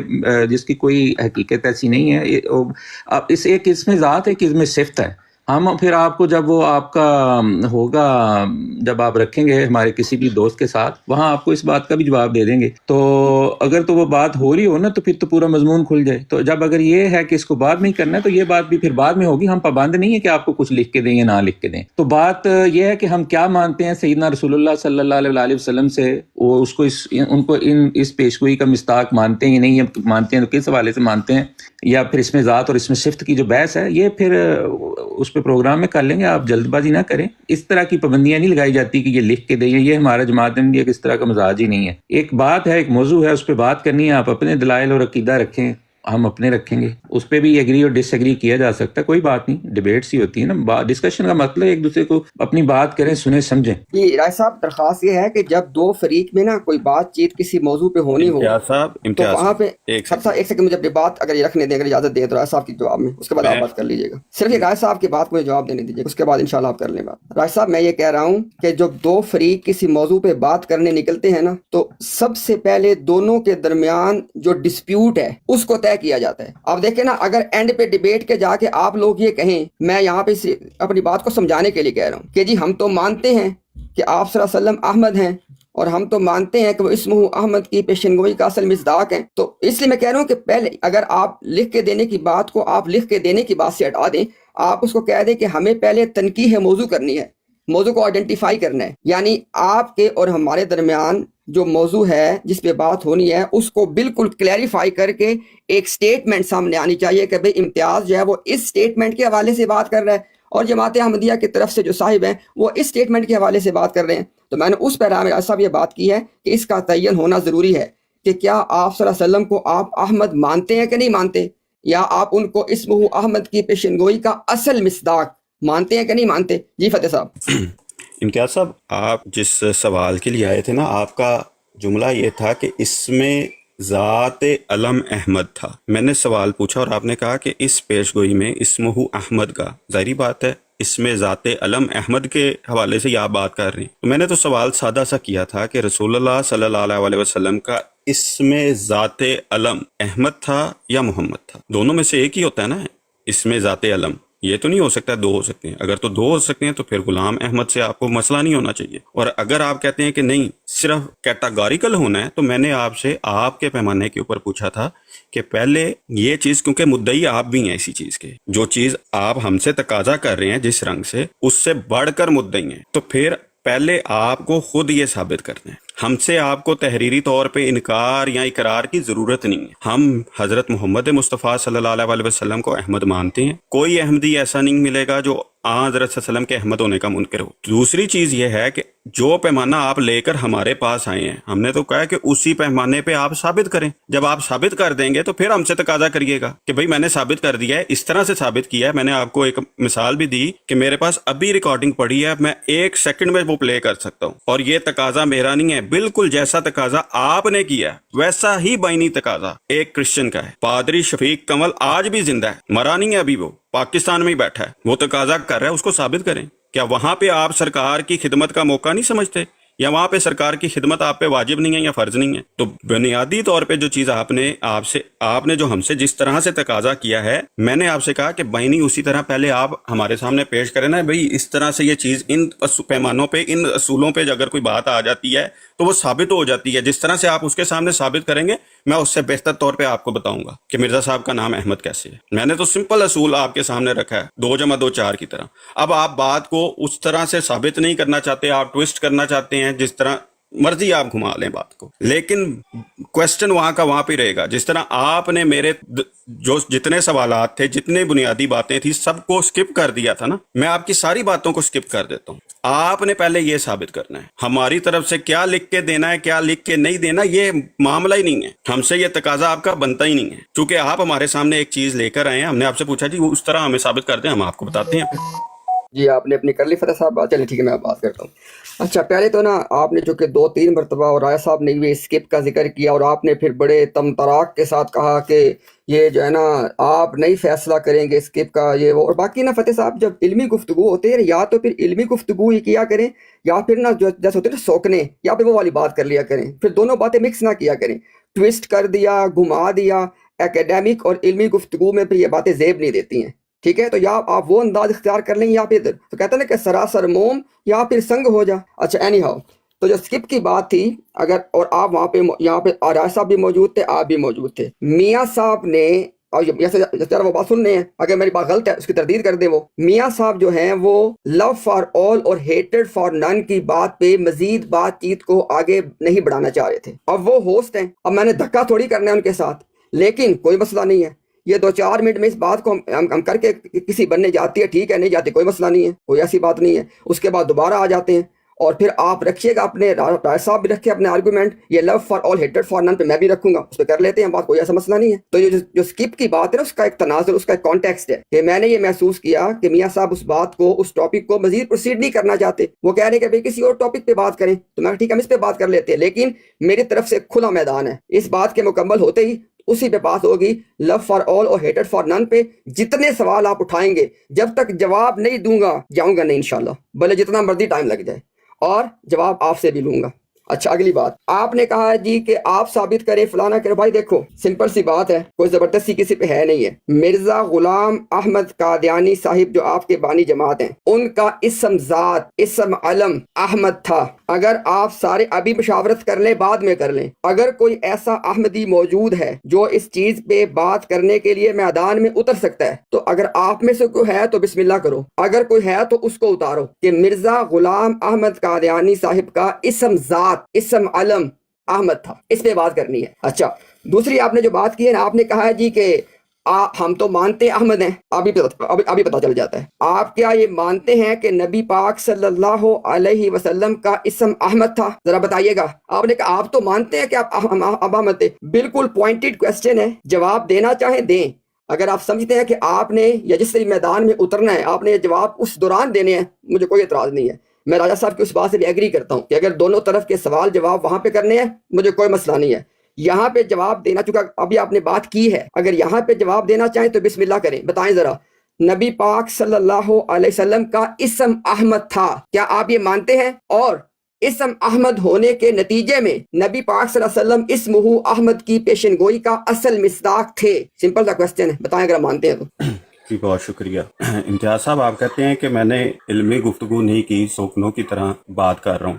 [SPEAKER 4] جس کی کوئی حقیقت ایسی نہیں ہے. اس ایک اس میں ذات ہے کہ اس میں صفت ہے. ہم پھر آپ کو جب وہ آپ کا ہوگا، جب آپ رکھیں گے ہمارے کسی بھی دوست کے ساتھ، وہاں آپ کو اس بات کا بھی جواب دے دیں گے. تو اگر تو وہ بات ہو رہی ہو نا تو پھر تو پورا مضمون کھل جائے. تو جب اگر یہ ہے کہ اس کو بعد میں ہی کرنا ہے تو یہ بات بھی پھر بعد میں ہوگی. ہم پابند نہیں ہے کہ آپ کو کچھ لکھ کے دیں یا نہ لکھ کے دیں. تو بات یہ ہے کہ ہم کیا مانتے ہیں سیدنا رسول اللہ صلی اللہ علیہ وسلم سے، وہ اس کو ان کو اس پیشگوئی کا مصداق مانتے ہیں یا نہیں مانتے ہیں، تو کس حوالے سے مانتے ہیں، یا پھر اس میں ذات اور اس میں صفت کی جو بحث ہے یہ پھر اس اس پہ پروگرام میں کر لیں گے، آپ جلد بازی نہ کریں. اس طرح کی پابندیاں نہیں لگائی جاتی کہ یہ لکھ کے دیں، یہ ہمارا جماعت احمدیہ اس طرح کا مزاج ہی نہیں ہے. ایک بات ہے، ایک موضوع ہے، اس پہ بات کرنی ہے، آپ اپنے دلائل اور عقیدہ رکھیں، ہم اپنے رکھیں گے. اس پہ بھی ایگری اور ڈس ایگری کیا جا سکتا ہے، کوئی بات نہیں، ڈیبیٹس ہی ہوتی ہے نا. ڈسکشن کا مطلب ایک دوسرے کو اپنی بات کریں، سنیں، سمجھیں.
[SPEAKER 2] جی رائے صاحب، درخواست یہ ہے کہ جب دو فریق میں نا کوئی بات چیت کسی موضوع پہ ہونی ہو
[SPEAKER 3] امتیاز صاحب،
[SPEAKER 2] تو
[SPEAKER 3] امتیاز
[SPEAKER 2] وہاں پہ
[SPEAKER 3] ایک
[SPEAKER 2] سب سے ایک سیکنڈ مجھے اپنی بات اگر یہ رکھنے دیں، اگر اجازت دیں تو رائے صاحب کی جواب میں، اس کے بعد آپ بات کر لیجیے گا. صرف یہ رائے صاحب کی بات کو جواب دینے دیجیے، اس کے بعد انشاءاللہ آپ کر لیں بات. رائے صاحب، میں یہ کہہ رہا ہوں کہ جب دو فریق کسی موضوع پہ بات کرنے نکلتے ہیں نا، تو سب سے پہلے دونوں کے درمیان جو ڈسپیوٹ ہے اس کو طے کیا جاتا ہے. آپ دیکھیں نا، اگر اینڈ پہ ڈیبیٹ کے جا کے آپ لوگ یہ کہیں، میں یہاں پہ اپنی بات کو سمجھانے کے لیے کہہ رہا ہوں کہ جی ہم تو مانتے ہیں کہ آپ صلی اللہ علیہ وسلم احمد ہیں، اور ہم تو مانتے ہیں کہ وہ اسمہ احمد کی پیشنگوئی کا اصل مصداق ہیں، تو اس لیے میں کہہ رہا ہوں کہ پہلے اگر آپ لکھ کے دینے کی بات کو آپ لکھ کے دینے کی بات سے ہٹا دیں، آپ اس کو کہہ دیں کہ ہمیں پہلے تنقیح موضوع کرنی ہے، موضوع کو آئیڈینٹیفائی کرنا ہے. یعنی آپ کے اور ہمارے درمیان جو موضوع ہے جس پہ بات ہونی ہے اس کو بالکل کلیریفائی کر کے ایک سٹیٹمنٹ سامنے آنی چاہیے کہ بھئی امتیاز جو ہے وہ اس سٹیٹمنٹ کے حوالے سے بات کر رہا ہے، اور جماعت احمدیہ کی طرف سے جو صاحب ہیں وہ اس سٹیٹمنٹ کے حوالے سے بات کر رہے ہیں. تو میں نے اس پیرا میں صاحب یہ بات کی ہے کہ اس کا تعین ہونا ضروری ہے کہ کیا آپ صلی اللہ علیہ وسلم کو آپ احمد مانتے ہیں کہ نہیں مانتے، یا آپ ان کو اسمہ احمد کی پیشنگوئی کا اصل مصداق مانتے ہیں کہ نہیں مانتے. جی فتح صاحب.
[SPEAKER 3] امتیاز صاحب، آپ جس سوال کے لیے آئے تھے نا، آپ کا جملہ یہ تھا کہ اس میں ذات علم احمد تھا. میں نے سوال پوچھا اور آپ نے کہا کہ اس پیش گوئی میں اسمہ احمد کا، ظاہری بات ہے اس میں ذات علم احمد کے حوالے سے آپ بات کر رہے ہیں. تو میں نے تو سوال سادہ سا کیا تھا کہ رسول اللہ صلی اللہ علیہ وسلم کا اس میں ذات علم احمد تھا یا محمد تھا؟ دونوں میں سے ایک ہی ہوتا ہے نا اس میں ذات علم. یہ تو نہیں ہو سکتا دو ہو سکتے ہیں. اگر تو دو ہو سکتے ہیں تو پھر غلام احمد سے آپ کو مسئلہ نہیں ہونا چاہیے. اور اگر آپ کہتے ہیں کہ نہیں صرف کیٹاگوریکل ہونا ہے، تو میں نے آپ سے آپ کے پیمانے کے اوپر پوچھا تھا کہ پہلے یہ چیز، کیونکہ مدعی آپ بھی ہیں اسی چیز کے، جو چیز آپ ہم سے تقاضا کر رہے ہیں جس رنگ سے، اس سے بڑھ کر مدعی ہیں، تو پھر پہلے آپ کو خود یہ ثابت کرنا ہے. ہم سے آپ کو تحریری طور پہ انکار یا اقرار کی ضرورت نہیں ہے. ہم حضرت محمد مصطفیٰ صلی اللہ علیہ وسلم کو احمد مانتے ہیں. کوئی احمدی ایسا نہیں ملے گا جو حضرت صلی اللہ علیہ وسلم کے احمد ہونے کا منکر ہو. دوسری چیز یہ ہے کہ جو پیمانہ آپ لے کر ہمارے پاس آئے ہیں، ہم نے تو کہا کہ اسی پیمانے پہ آپ ثابت کریں. جب آپ ثابت کر دیں گے تو پھر ہم سے تقاضا کریے گا کہ بھئی میں نے ثابت کر دیا ہے، اس طرح سے ثابت کیا ہے. میں نے آپ کو ایک مثال بھی دی کہ میرے پاس ابھی ریکارڈنگ پڑی ہے، میں 1 سیکنڈ میں وہ پلے کر سکتا ہوں. اور یہ تقاضا میرا نہیں ہے، بالکل جیسا تقاضا آپ نے کیا ہے ویسا ہی بائنی تقاضا ایک کرسچن کا ہے. پادری شفیق کمل آج بھی زندہ ہے، مرا نہیں ہے ابھی، وہ پاکستان میں ہی بیٹھا ہے، وہ تقاضا کر رہا ہے، اس کو ثابت کریں. کیا وہاں پہ آپ سرکار کی خدمت کا موقع نہیں سمجھتے، یا وہاں پہ سرکار کی خدمت آپ پہ واجب نہیں ہے یا فرض نہیں ہے؟ تو بنیادی طور پہ جو چیز آپ نے جو ہم سے جس طرح سے تقاضا کیا ہے، میں نے آپ سے کہا کہ بائنی اسی طرح پہلے آپ ہمارے سامنے پیش کریں نا. بھئی اس طرح سے یہ چیز ان پیمانوں پہ، ان اصولوں پہ اگر کوئی بات آ جاتی ہے تو وہ ثابت ہو جاتی ہے. جس طرح سے آپ اس کے سامنے ثابت کریں گے، میں اس سے بہتر طور پہ آپ کو بتاؤں گا کہ مرزا صاحب کا نام احمد کیسے ہے. میں نے تو سمپل اصول آپ کے سامنے رکھا ہے، 2 + 2 = 4 کی طرح. اب آپ بات کو اس طرح سے ثابت نہیں کرنا چاہتے، آپ ٹوسٹ کرنا چاہتے ہیں، جس طرح مرضی آپ گھما لیں بات کو، لیکن کوسچن وہاں کا وہاں پہ رہے گا. جس طرح آپ نے میرے جو جتنے سوالات تھے، جتنے بنیادی باتیں تھیں، سب کو سکپ کر دیا تھا نا. میں آپ کی ساری باتوں کو سکپ کر دیتا ہوں. آپ نے پہلے یہ ثابت کرنا ہے ہماری طرف سے کیا لکھ کے دینا ہے، کیا لکھ کے نہیں دینا، یہ معاملہ ہی نہیں ہے. ہم سے یہ تقاضا آپ کا بنتا ہی نہیں ہے، چونکہ آپ ہمارے سامنے ایک چیز لے کر آئے ہیں. ہم نے آپ سے پوچھا جی اس طرح ہمیں ثابت کر دیں، ہم آپ کو بتاتے ہیں.
[SPEAKER 2] جی آپ نے اپنی کر لی فتح صاحب بات. چلے ٹھیک ہے، میں بات کرتا ہوں. اچھا، پہلے تو نا آپ نے جو کہ 2-3 مرتبہ اور رائے صاحب نے بھی اسکپ کا ذکر کیا، اور آپ نے پھر بڑے تمطراق کے ساتھ کہا کہ یہ جو ہے نا آپ نہیں فیصلہ کریں گے اسکپ کا، یہ وہ. اور باقی نا فتح صاحب، جب علمی گفتگو ہوتے ہیں یا تو پھر علمی گفتگو ہی کیا کریں، یا پھر نا جو جیسے ہوتے ہیں نا سوکنے، یا پھر وہ والی بات کر لیا کریں. پھر دونوں باتیں مکس نہ کیا کریں. ٹویسٹ کر دیا، گھما دیا. اکیڈیمک اور علمی گفتگو میں پھر یہ باتیں زیب نہیں دیتی ہیں. ٹھیک ہے، تو یا آپ وہ انداز اختیار کر لیں، یا پھر تو کہتے ہیں نا کہ سراسر موم یا پھر سنگ ہو جا. اچھا، اینی ہاؤ، تو جو اسکپ کی بات تھی، اگر اور آپ وہاں پہ یہاں پہ آراز صاحب بھی موجود تھے، آپ بھی موجود تھے. میاں صاحب نے، اور جیسے وہ بات سن رہے ہیں، اگر میری بات غلط ہے اس کی تردید کر دیں. وہ میاں صاحب جو ہیں وہ لو فار آل اور ہیٹڈ فار نن کی بات پہ مزید بات چیت کو آگے نہیں بڑھانا چاہ رہے تھے. اب وہ ہوسٹ ہیں، اب میں نے دھکا تھوڑی کرنا ہے ان کے ساتھ، لیکن کوئی مسئلہ نہیں ہے. یہ 2-4 منٹ میں اس بات کو ہم کر کے کسی بننے جاتی ہے، ٹھیک ہے، نہیں جاتی کوئی مسئلہ نہیں ہے، کوئی ایسی بات نہیں ہے، اس کے بعد دوبارہ آ جاتے ہیں اور پھر آپ رکھیے گا اپنے رائے صاحب بھی رکھے اپنے آرگومنٹ، یہ لو فار آل ہیٹڈ فار نن پہ میں بھی رکھوں گا، اس پہ کر لیتے ہیں بات، کوئی ایسا مسئلہ نہیں ہے۔ تو یہ جو سکپ کی بات ہے نا، اس کا ایک تناظر، اس کا ایک کانٹیکسٹ ہے کہ میں نے یہ محسوس کیا کہ میاں صاحب اس بات کو، اس ٹاپک کو مزید پروسیڈ نہیں کرنا چاہتے، وہ کہہ رہے ہیں کہ بھئی کسی اور ٹاپک پہ بات کریں، تو میں ٹھیک ہے ہم اس پہ بات کر لیتے ہیں، لیکن میری طرف سے کھلا میدان ہے، اس بات کے مکمل ہوتے ہی اسی پہ بات ہوگی، لو فار آل اور ہیٹڈ فار نن پہ جتنے سوال آپ اٹھائیں گے، جب تک جواب نہیں دوں گا جاؤں گا نہیں انشاءاللہ، بھلے جتنا مرضی ٹائم لگ جائے، اور جواب آپ سے بھی لوں گا۔ اچھا اگلی بات آپ نے کہا ہے جی کہ آپ ثابت کریں فلانا کریں، بھائی دیکھو سمپل سی بات ہے، کوئی زبردستی کسی پہ ہے نہیں ہے۔ مرزا غلام احمد قادیانی صاحب جو آپ کے بانی جماعت ہیں، ان کا اسم ذات، اسم علم احمد تھا۔ اگر آپ سارے ابھی مشاورت کر لیں، بعد میں کر لیں، اگر کوئی ایسا احمدی موجود ہے جو اس چیز پہ بات کرنے کے لیے میدان میں اتر سکتا ہے، تو اگر آپ میں سے کوئی ہے تو بسم اللہ کرو، اگر کوئی ہے تو اس کو اتارو کہ مرزا غلام احمد قادیانی صاحب کا اسم ذات، اسم علم احمد تھا، اس پہ بات کرنی ہے۔ اچھا دوسری آپ نے جو بات کی ہے نا، آپ نے کہا ہے جی کہ ہم تو مانتے احمد ہیں، ابھی پتہ چل جاتا ہے، آپ کیا یہ مانتے ہیں کہ نبی پاک صلی اللہ علیہ وسلم کا اسم احمد تھا؟ ذرا بتائیے گا۔ آپ نے کہا آپ تو مانتے ہیں کہ آپ احمد تھے، بالکل پوائنٹڈ کوسچن ہے، جواب دینا چاہیں دیں، اگر آپ سمجھتے ہیں کہ آپ نے یا جس سے میدان میں اترنا ہے آپ نے یہ جواب اس دوران دینے ہیں، مجھے کوئی اعتراض نہیں ہے، میں راجہ صاحب کی اس بات سے بھی ایگری کرتا ہوں کہ اگر دونوں طرف کے سوال جواب وہاں پہ کرنے ہیں مجھے کوئی مسئلہ نہیں ہے، یہاں پہ جواب دینا، چکا ابھی آپ نے بات کی ہے، اگر یہاں پہ جواب دینا چاہیں تو بسم اللہ کریں، بتائیں ذرا نبی پاک صلی اللہ علیہ وسلم کا اسم احمد تھا، کیا آپ یہ مانتے ہیں؟ اور اسم احمد ہونے کے نتیجے میں نبی پاک صلی اللہ علیہ وسلم اسمہ احمد کی پیشن گوئی کا اصل مصداق تھے؟ سمپل سا کوسچن ہے، بتائیں اگر مانتے ہیں تو۔
[SPEAKER 3] جی بہت شکریہ۔ امتیاز صاحب آپ کہتے ہیں کہ میں نے علمی گفتگو نہیں کی، سوکنوں کی طرح بات کر رہا ہوں،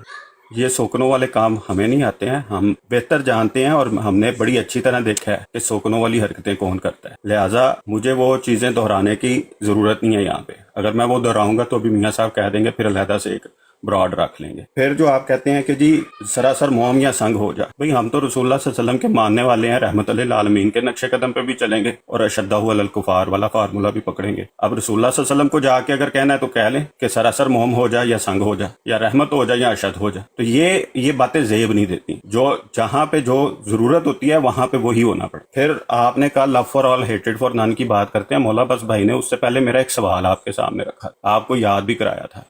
[SPEAKER 3] یہ سوکنوں والے کام ہمیں نہیں آتے ہیں، ہم بہتر جانتے ہیں اور ہم نے بڑی اچھی طرح دیکھا ہے کہ سوکنوں والی حرکتیں کون کرتا ہے، لہٰذا مجھے وہ چیزیں دہرانے کی ضرورت نہیں ہے یہاں پہ، اگر میں وہ دہراؤں گا تو ابھی میاں صاحب کہہ دیں گے، پھر علیحدہ سے ایک براڈ رکھ لیں گے۔ پھر جو آپ کہتے ہیں کہ جی سراسر موم یا سنگ ہو جا، بھئی ہم تو رسول اللہ صلی اللہ علیہ وسلم کے ماننے والے ہیں، رحمت للعالمین کے نقش قدم پہ بھی چلیں گے اور اشدہ علی الکفار والا فارمولہ بھی پکڑیں گے۔ اب رسول اللہ صلی اللہ علیہ وسلم کو جا کے اگر کہنا ہے تو کہہ لیں کہ سراسر موم ہو جا یا سنگ ہو جا یا رحمت ہو جا یا اشد ہو جا، تو یہ باتیں زیب نہیں دیتی، جو جہاں پہ جو ضرورت ہوتی ہے وہاں پہ وہی ہونا پڑتا۔ پھر آپ نے کہا لو فار آل ہیٹڈ فار نن کی بات کرتے ہیں، مولا بس بھائی نے اس سے پہلے میرا ایک سوال آپ کے سامنے رکھا، آپ کو یاد بھی کرایا تھا،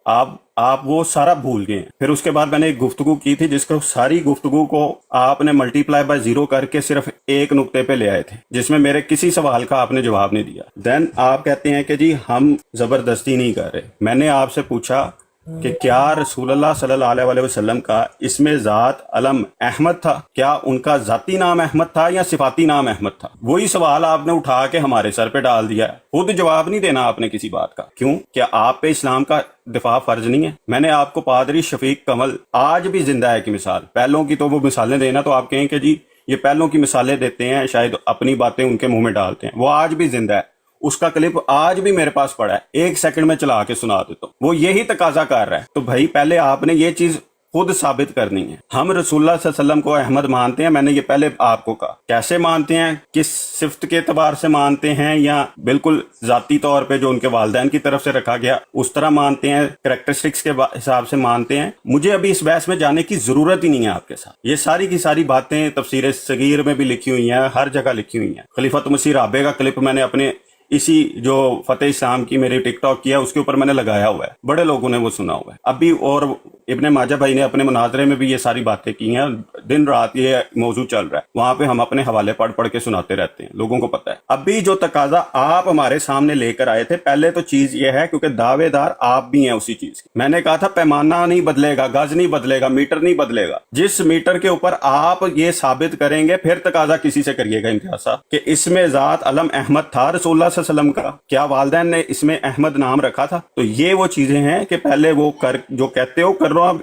[SPEAKER 3] آپ وہ سارا بھول گئے ہیں۔ پھر اس کے بعد میں نے ایک گفتگو کی تھی جس کو ساری گفتگو کو آپ نے ملٹی پلائی بائی 0 کر کے صرف ایک نقطے پہ لے آئے تھے جس میں میرے کسی سوال کا آپ نے جواب نہیں دیا۔ دین آپ کہتے ہیں کہ جی ہم زبردستی نہیں کر رہے، میں نے آپ سے پوچھا کہ کیا رسول اللہ صلی اللہ علیہ وسلم کا اسم ذات علم احمد تھا؟ کیا ان کا ذاتی نام احمد تھا یا صفاتی نام احمد تھا؟ وہی سوال آپ نے اٹھا کے ہمارے سر پہ ڈال دیا ہے، خود جواب نہیں دینا آپ نے کسی بات کا۔ کیوں؟ کیا آپ پہ اسلام کا دفاع فرض نہیں ہے؟ میں نے آپ کو پادری شفیق کمل آج بھی زندہ ہے کی مثال، پہلوں کی تو وہ مثالیں دینا تو آپ کہیں کہ جی یہ پہلوں کی مثالیں دیتے ہیں، شاید اپنی باتیں ان کے منہ میں ڈالتے ہیں، وہ آج بھی زندہ ہے، اس کا کلپ آج بھی میرے پاس پڑا ہے، 1 سیکنڈ میں چلا کے سنا دیتا ہوں، وہ یہی تقاضا کر رہا ہے۔ تو بھائی پہلے آپ نے یہ چیز خود ثابت کرنی ہے۔ ہم رسول اللہ صلی اللہ علیہ وسلم کو احمد مانتے ہیں، میں نے یہ پہلے آپ کو کہا، کیسے مانتے ہیں، کس صفت کے اعتبار سے مانتے ہیں، یا بالکل ذاتی طور پہ جو ان کے والدین کی طرف سے رکھا گیا اس طرح مانتے ہیں، کریکٹرسٹکس کے حساب سے مانتے ہیں؟ مجھے ابھی اس بحث میں جانے کی ضرورت ہی نہیں ہے آپ کے ساتھ، یہ ساری کی ساری باتیں تفسیر صغیر میں بھی لکھی ہوئی ہیں، ہر جگہ لکھی ہوئی ہیں۔ خلیفۃ مسیح رابعہ کا کلپ میں نے اپنے اسی جو فتح اسلام کی میری ٹک ٹاک کیا اس کے اوپر میں نے لگایا ہوا ہے، بڑے لوگوں نے وہ سنا ہوا ہے ابھی، اور ابن ماجہ بھائی نے اپنے مناظرے میں بھی یہ ساری باتیں کی ہیں، دن رات یہ موضوع چل رہا ہے، وہاں پہ ہم اپنے حوالے پڑھ کے سناتے رہتے ہیں، لوگوں کو پتہ ہے۔ ابھی جو تقاضا آپ ہمارے سامنے لے کر آئے تھے، پہلے تو چیز یہ ہے کیونکہ دعوے دار آپ بھی ہیں اسی چیز کی، میں نے کہا تھا پیمانہ نہیں بدلے گا، گز نہیں بدلے گا، میٹر نہیں بدلے گا، جس میٹر کے اوپر آپ یہ ثابت کریں گے پھر تقاضا کسی سے کریے گا امتیاز صاحب کہ اس میں ذات علم احمد تھا رسول اللہ صلی اللہ علیہ وسلم کا، کیا والدین نے اس میں احمد نام رکھا تھا؟ تو یہ وہ چیزیں ہیں کہ پہلے وہ جو کہتے ہو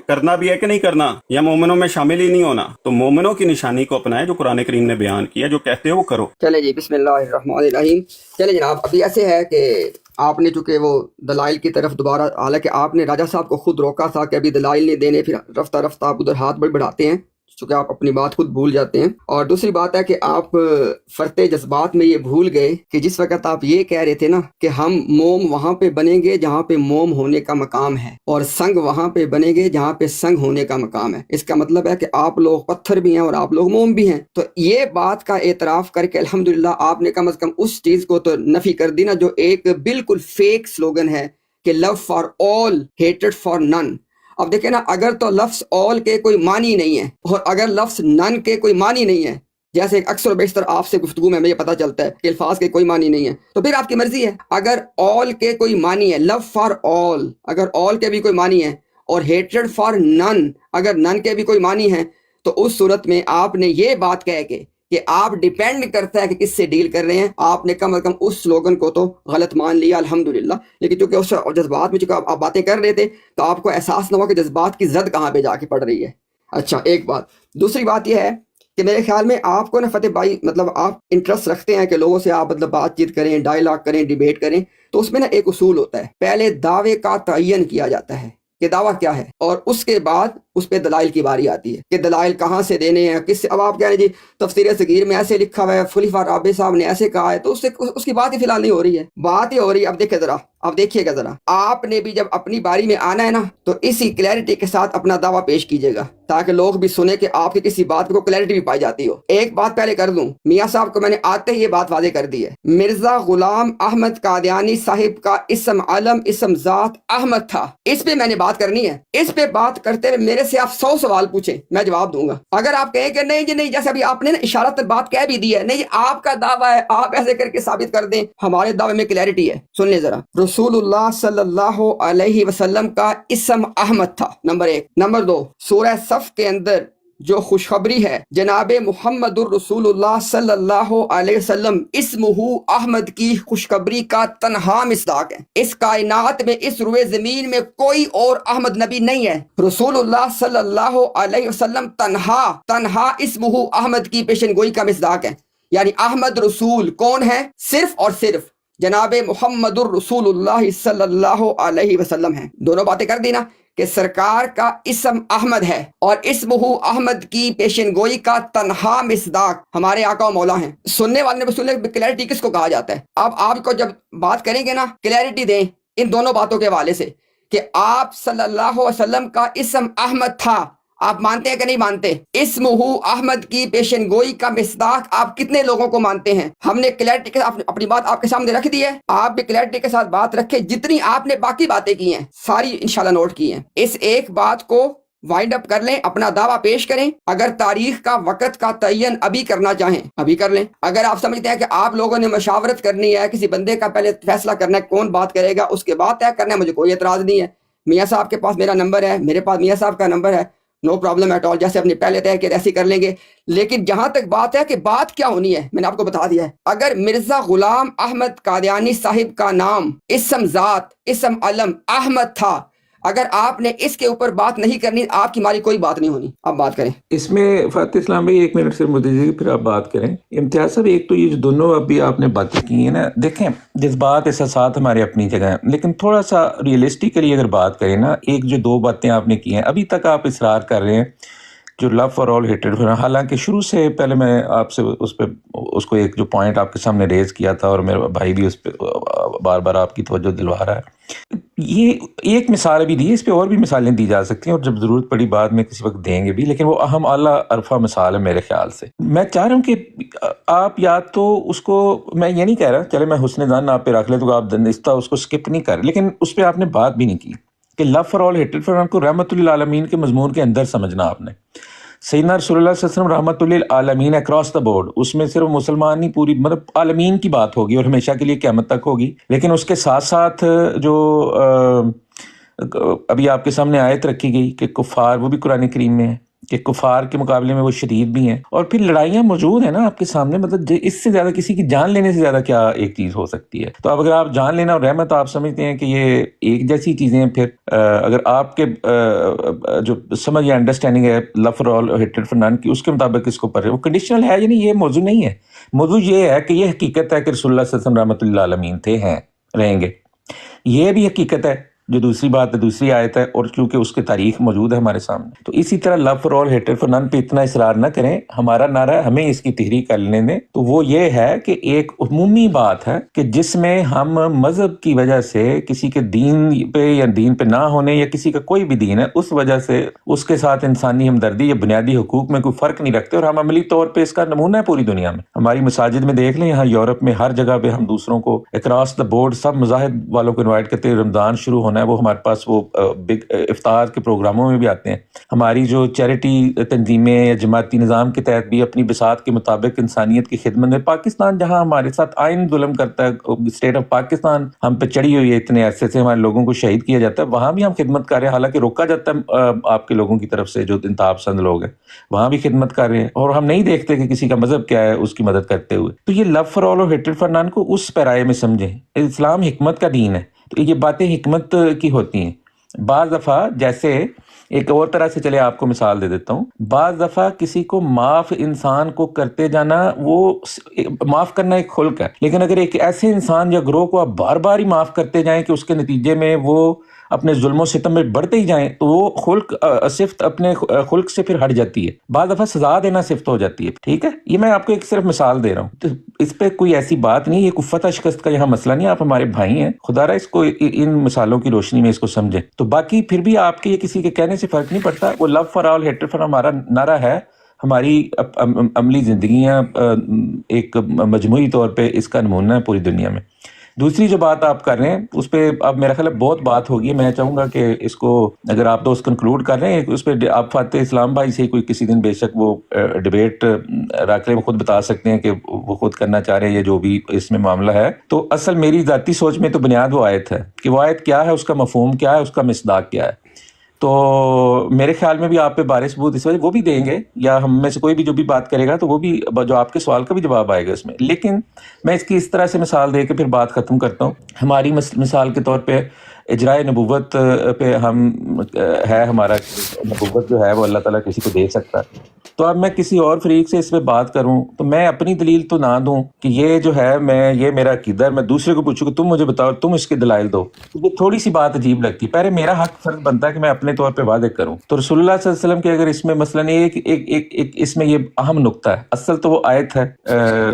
[SPEAKER 3] کرنا بھی ہے کہ نہیں کرنا، یا مومنوں میں شامل ہی نہیں ہونا، تو مومنوں کی نشانی کو اپنائیں جو قرآن کریم نے بیان کیا، جو کہتے ہو وہ کرو۔
[SPEAKER 2] چلے جی بسم اللہ الرحمن الرحیم۔ چلے جناب ابھی ایسے ہے کہ آپ نے چونکہ وہ دلائل کی طرف دوبارہ، حالانکہ آپ نے راجہ صاحب کو خود روکا تھا کہ ابھی دلائل نہیں دینے، پھر رفتہ رفتہ آپ ادھر ہاتھ بڑھاتے ہیں، چونکہ آپ اپنی بات خود بھول جاتے ہیں، اور دوسری بات ہے کہ آپ فرتے جذبات میں یہ بھول گئے کہ جس وقت آپ یہ کہہ رہے تھے نا کہ ہم موم وہاں پہ بنیں گے جہاں پہ موم ہونے کا مقام ہے، اور سنگ وہاں پہ بنیں گے جہاں پہ سنگ ہونے کا مقام ہے، اس کا مطلب ہے کہ آپ لوگ پتھر بھی ہیں اور آپ لوگ موم بھی ہیں۔ تو یہ بات کا اعتراف کر کے الحمدللہ آپ نے کم از کم اس چیز کو تو نفی کر دی نا جو ایک بالکل فیک سلوگن ہے کہ لو فار آل ہیٹڈ فار نن۔ اب دیکھیں نا، اگر تو لفظ all کے کوئی معنی نہیں ہے اور اگر لفظ none کے کوئی معنی نہیں ہے، جیسے اکثر و بیشتر آپ سے گفتگو میں مجھے پتہ چلتا ہے کہ الفاظ کے کوئی معنی نہیں ہے، تو پھر آپ کی مرضی ہے۔ اگر all کے کوئی معنی ہے، love for all اگر all کے بھی کوئی معنی ہے، اور hatred for none اگر none کے بھی کوئی معنی ہے، تو اس صورت میں آپ نے یہ بات کہہ کے کہ آپ ڈیپینڈ کرتا ہے کہ کس سے ڈیل کر رہے ہیں، آپ نے کم از کم اس سلوگن کو تو غلط مان لیا الحمدللہ۔ لیکن چونکہ اس جذبات میں چونکہ آپ باتیں کر رہے تھے تو آپ کو احساس نہ ہوا کہ جذبات کی زد کہاں پہ جا کے پڑ رہی ہے۔ اچھا، ایک بات۔ دوسری بات یہ ہے کہ میرے خیال میں آپ کو نا فتح بھائی، مطلب آپ انٹرسٹ رکھتے ہیں کہ لوگوں سے آپ مطلب بات چیت کریں، ڈائیلاگ کریں، ڈیبیٹ کریں، تو اس میں نا ایک اصول ہوتا ہے، پہلے دعوے کا تعین کیا جاتا ہے کہ دعویٰ کیا ہے، اور اس کے بعد اس پہ دلائل کی باری آتی ہے کہ دلائل کہاں سے دینے ہیں، کس سے۔ اب آپ کہہ رہے ہیں جی تفسیر صغیر میں ایسے لکھا ہوا ہے، خلیفہ رابع صاحب نے ایسے کہا ہے، تو اس کی بات ہی فی الحال نہیں ہو رہی ہے، بات ہی ہو رہی ہے۔ اب دیکھیے گا ذرا، آپ نے بھی جب اپنی باری میں آنا ہے نا تو اسی کلیئرٹی کے ساتھ اپنا دعویٰ پیش کیجیے گا تاکہ لوگ بھی سنیں کہ آپ کی کسی بات کو کلیئرٹی بھی پائی جاتی ہو۔ ایک بات پہلے کر دوں، میاں صاحب کو میں نے آتے ہی یہ بات واضح کر دی ہے، مرزا غلام احمد قادیانی صاحب کا اسم علم اسم ذات احمد تھا، اس پہ میں نے بات کرنی ہے۔ اس پہ بات کرتے ہوئے میرے سے آپ 100 سوال پوچھیں، میں جواب دوں گا۔ اگر آپ کہیں کہ نہیں جی نہیں، جیسے ابھی آپ نے نا اشارت بات کہہ بھی دی ہے، نہیں آپ کا دعویٰ ہے، آپ ایسے کر کے ثابت کر دیں، ہمارے دعوے میں کلیئرٹی ہے۔ سن لیں ذرا، رسول اللہ صلی اللہ علیہ وسلم کا اسم احمد تھا، نمبر 1۔ نمبر 2، سورہ صف کے اندر جو خوشخبری ہے جناب محمد الرسول اللہ صلی اللہ علیہ وسلم اسمہ احمد کی خوشخبری کا تنہا مصداق ہے۔ اس کائنات میں، اس روئے زمین میں کوئی اور احمد نبی نہیں ہے، رسول اللہ صلی اللہ علیہ وسلم تنہا اسمہ احمد کی پیشن گوئی کا مصداق ہے۔ یعنی احمد رسول کون ہے؟ صرف اور صرف جناب محمد الرسول اللہ صلی اللہ علیہ وسلم ہیں۔ دونوں باتیں کر دی نا کہ سرکار کا اسم احمد ہے اور اسمہ احمد کی پیشن گوئی کا تنہا مصداق ہمارے آقا و مولا ہیں۔ سننے والے نے سننے کلیئرٹی کس کو کہا جاتا ہے؟ اب آپ کو جب بات کریں گے نا، کلیئرٹی دیں ان دونوں باتوں کے حوالے سے کہ آپ صلی اللہ علیہ وسلم کا اسم احمد تھا، آپ مانتے ہیں کہ نہیں مانتے؟ اسمہ احمد کی پیشن گوئی کا مصداق آپ کتنے لوگوں کو مانتے ہیں؟ ہم نے کلیئرٹی کے ساتھ اپنی بات آپ کے سامنے رکھ دی ہے، آپ بھی کلیئرٹی کے ساتھ بات رکھیں، جتنی آپ نے باقی باتیں کی ہیں ساری انشاءاللہ نوٹ کی ہیں۔ اس ایک بات کو وائنڈ اپ کر لیں، اپنا دعویٰ پیش کریں۔ اگر تاریخ کا وقت کا تعین ابھی کرنا چاہیں ابھی کر لیں، اگر آپ سمجھتے ہیں کہ آپ لوگوں نے مشاورت کرنی ہے، کسی بندے کا پہلے فیصلہ کرنا ہے کون بات کرے گا، اس کے بعد طے کرنا ہے، مجھے کوئی اعتراض نہیں ہے۔ میاں صاحب کے پاس میرا نمبر ہے، میرے پاس میاں صاحب کا نمبر ہے، نو پرابلم ایٹ آل، جیسے اپنے پہلے طے کہ ایسے کر لیں گے۔ لیکن جہاں تک بات ہے کہ بات کیا ہونی ہے، میں نے آپ کو بتا دیا ہے۔ اگر مرزا غلام احمد قادیانی صاحب کا نام اسم ذات اسم علم احمد تھا، اگر آپ نے اس کے اوپر بات نہیں کرنی، آپ کی ہماری کوئی بات نہیں ہونی۔ اب بات کریں
[SPEAKER 4] اس میں فاتح اسلام بھائی 1 منٹ سے مجھے دیجیے، پھر آپ بات کریں۔ امتیاز صاحب، ایک تو یہ جو دونوں ابھی آپ نے باتیں کی ہیں نا، دیکھیں جذبات احساسات ہمارے اپنی جگہ ہیں، لیکن تھوڑا سا ریئلسٹیکلی اگر بات کریں نا، ایک جو 2 باتیں آپ نے کی ہیں، ابھی تک آپ اصرار کر رہے ہیں جو لو فار آل ہیٹڈ فار، حالانکہ شروع سے پہلے میں آپ سے اس کو ایک جو پوائنٹ آپ کے سامنے ریز کیا تھا، اور میرا بھائی بھی اس پہ بار بار آپ کی توجہ دلوا رہا ہے۔ یہ ایک مثال ابھی دی، اس پہ اور بھی مثالیں دی جا سکتی ہیں، اور جب ضرورت پڑی بعد میں کسی وقت دیں گے بھی، لیکن وہ اہم اعلیٰ عرفہ مثال ہے میرے خیال سے۔ میں چاہ رہا ہوں کہ آپ یا تو اس کو، میں یہ نہیں کہہ رہا چلے میں حسن ظن آپ پہ رکھ لیں تو آپ دنستہ اس کو سکپ نہیں کر، لیکن اس پہ آپ نے بات بھی نہیں کی کہ لو فار آل ہیٹڈ فار کو رحمت للعالمین کے مضمون کے اندر سمجھنا آپ نے۔ سیدنا رسول اللہ صلی اللہ علیہ وسلم رحمت للعالمین اکراس دا بورڈ، اس میں صرف مسلمان نہیں، پوری مطلب عالمین کی بات ہوگی اور ہمیشہ کے لیے قیامت تک ہوگی۔ لیکن اس کے ساتھ ساتھ جو ابھی آپ کے سامنے آیت رکھی گئی کہ کفار، وہ بھی قرآن کریم میں ہے کہ کفار کے مقابلے میں وہ شدید بھی ہیں، اور پھر لڑائیاں موجود ہیں نا آپ کے سامنے، مطلب اس سے زیادہ کسی کی جان لینے سے زیادہ کیا ایک چیز ہو سکتی ہے؟ تو اب اگر آپ جان لینا اور رحمت آپ سمجھتے ہیں کہ یہ ایک جیسی چیزیں ہیں، پھر اگر آپ کے جو سمجھ یا انڈرسٹینڈنگ ہے لو فار آل ہیٹڈ فار نن کی، اس کے مطابق اس کو پر وہ کنڈیشنل ہے، یعنی یہ موضوع نہیں ہے۔ موضوع یہ ہے کہ یہ حقیقت ہے کہ رسول اللہ صلی اللہ علیہ وسلم رحمۃ اللہ عالمین تھے، ہیں، رہیں گے۔ یہ بھی حقیقت ہے جو دوسری بات ہے دوسری آیت ہے، اور کیونکہ اس کی تاریخ موجود ہے ہمارے سامنے، تو اسی طرح love for all hatred for none پہ اتنا اصرار نہ کریں. ہمارا نعرہ ہے، ہمیں اس کی تحریک کر لینے دیں. تو وہ یہ ہے کہ ایک عمومی بات ہے کہ جس میں ہم مذہب کی وجہ سے کسی کے دین پہ یا دین پہ نہ ہونے یا کسی کا کوئی بھی دین ہے اس وجہ سے اس کے ساتھ انسانی ہمدردی یا بنیادی حقوق میں کوئی فرق نہیں رکھتے، اور ہم عملی طور پہ اس کا نمونہ ہے پوری دنیا میں. ہماری مساجد میں دیکھ لیں، یہاں یورپ میں ہر جگہ پہ ہم دوسروں کو اکراس دا بورڈ سب مذاہب والوں کو انوائٹ کرتے ہیں. رمضان شروع ہونا ہے، وہ ہمارے پاس وہ بگ افطار کے پروگراموں میں بھی آتے ہیں. ہماری جو چیریٹی تنظیمیں یا جماعتی نظام کے تحت بھی اپنی بساط کے مطابق انسانیت کی خدمت میں، پاکستان جہاں ہمارے ساتھ آئین ظلم کرتا ہے، اسٹیٹ آف پاکستان ہم پہ چڑھی ہوئی ہے، اتنے عرصے سے ہمارے لوگوں کو شہید کیا جاتا ہے، وہاں بھی ہم خدمت کر رہے ہیں. حالانکہ روکا جاتا ہے آپ کے لوگوں کی طرف سے جو انتہا پسند لوگ ہیں، وہاں بھی خدمت کر رہے ہیں، اور ہم نہیں دیکھتے کہ کسی کا مذہب کیا ہے اس کی مدد کرتے ہوئے. تو یہ لو فار آل اور ہیٹریڈ فار نان کو اس پیرائے میں سمجھیں. اسلام حکمت کا دین ہے، تو یہ باتیں حکمت کی ہوتی ہیں. بعض دفعہ جیسے ایک اور طرح سے، چلے آپ کو مثال دے دیتا ہوں، بعض دفعہ کسی کو معاف انسان کو کرتے جانا، وہ معاف کرنا ایک خلق ہے، لیکن اگر ایک ایسے انسان یا گروہ کو آپ بار بار ہی معاف کرتے جائیں کہ اس کے نتیجے میں وہ اپنے ظلم و ستم میں بڑھتے ہی جائیں، تو وہ خلق صفت اپنے خلق سے پھر ہٹ جاتی ہے. بعض دفعہ سزا دینا صفت ہو جاتی ہے. ٹھیک ہے، یہ میں آپ کو ایک صرف مثال دے رہا ہوں، تو اس پہ کوئی ایسی بات نہیں، یہ فتح شکست کا یہاں مسئلہ نہیں. آپ ہمارے بھائی ہیں، خدا رہا اس کو ان مثالوں کی روشنی میں اس کو سمجھیں. تو باقی پھر بھی آپ کے یہ کسی کے کہنے سے فرق نہیں پڑتا. وہ love for all hatred for ہمارا نعرہ ہے، ہماری عملی زندگیاں ایک مجموعی طور پہ اس کا نمونہ ہے پوری دنیا میں. دوسری جو بات آپ کر رہے ہیں اس پہ اب میرا خیال ہے بہت بات ہوگی. میں چاہوں گا کہ اس کو اگر آپ دوست کنکلوڈ کر رہے ہیں اس پہ، آپ فاتح اسلام بھائی سے کوئی کسی دن بے شک وہ ڈیبیٹ رکھ لیں، وہ خود بتا سکتے ہیں کہ وہ خود کرنا چاہ رہے ہیں یا جو بھی اس میں معاملہ ہے. تو اصل میری ذاتی سوچ میں تو بنیاد وہ آیت ہے کہ وہ آیت کیا ہے، اس کا مفہوم کیا ہے، اس کا مصداق کیا ہے. تو میرے خیال میں بھی آپ پہ بارش ثبوت اس وجہ وہ بھی دیں گے، یا ہم میں سے کوئی بھی جو بھی بات کرے گا تو وہ بھی جو آپ کے سوال کا بھی جواب آئے گا اس میں. لیکن میں اس کی اس طرح سے مثال دے کے پھر بات ختم کرتا ہوں. ہماری مثال کے طور پہ اجرائے نبوت پہ ہم ہے، ہمارا نبوت جو ہے وہ اللہ تعالیٰ کسی کو دے سکتا ہے. تو اب میں کسی اور فریق سے اس پہ بات کروں تو میں اپنی دلیل تو نہ دوں کہ یہ جو ہے یہ میرا عقیدہ ہے، میں دوسرے کو پوچھوں کہ تم مجھے بتاؤ، تم اس کے دلائل دو. یہ تھوڑی سی بات عجیب لگتی ہے. پہلے میرا حق فرض بنتا ہے کہ میں اپنے طور پہ واضح کروں. تو رسول اللہ صلی اللہ علیہ وسلم کے اگر اس میں مثلاً ایک اس میں یہ اہم نقطہ ہے، اصل تو وہ آیت ہے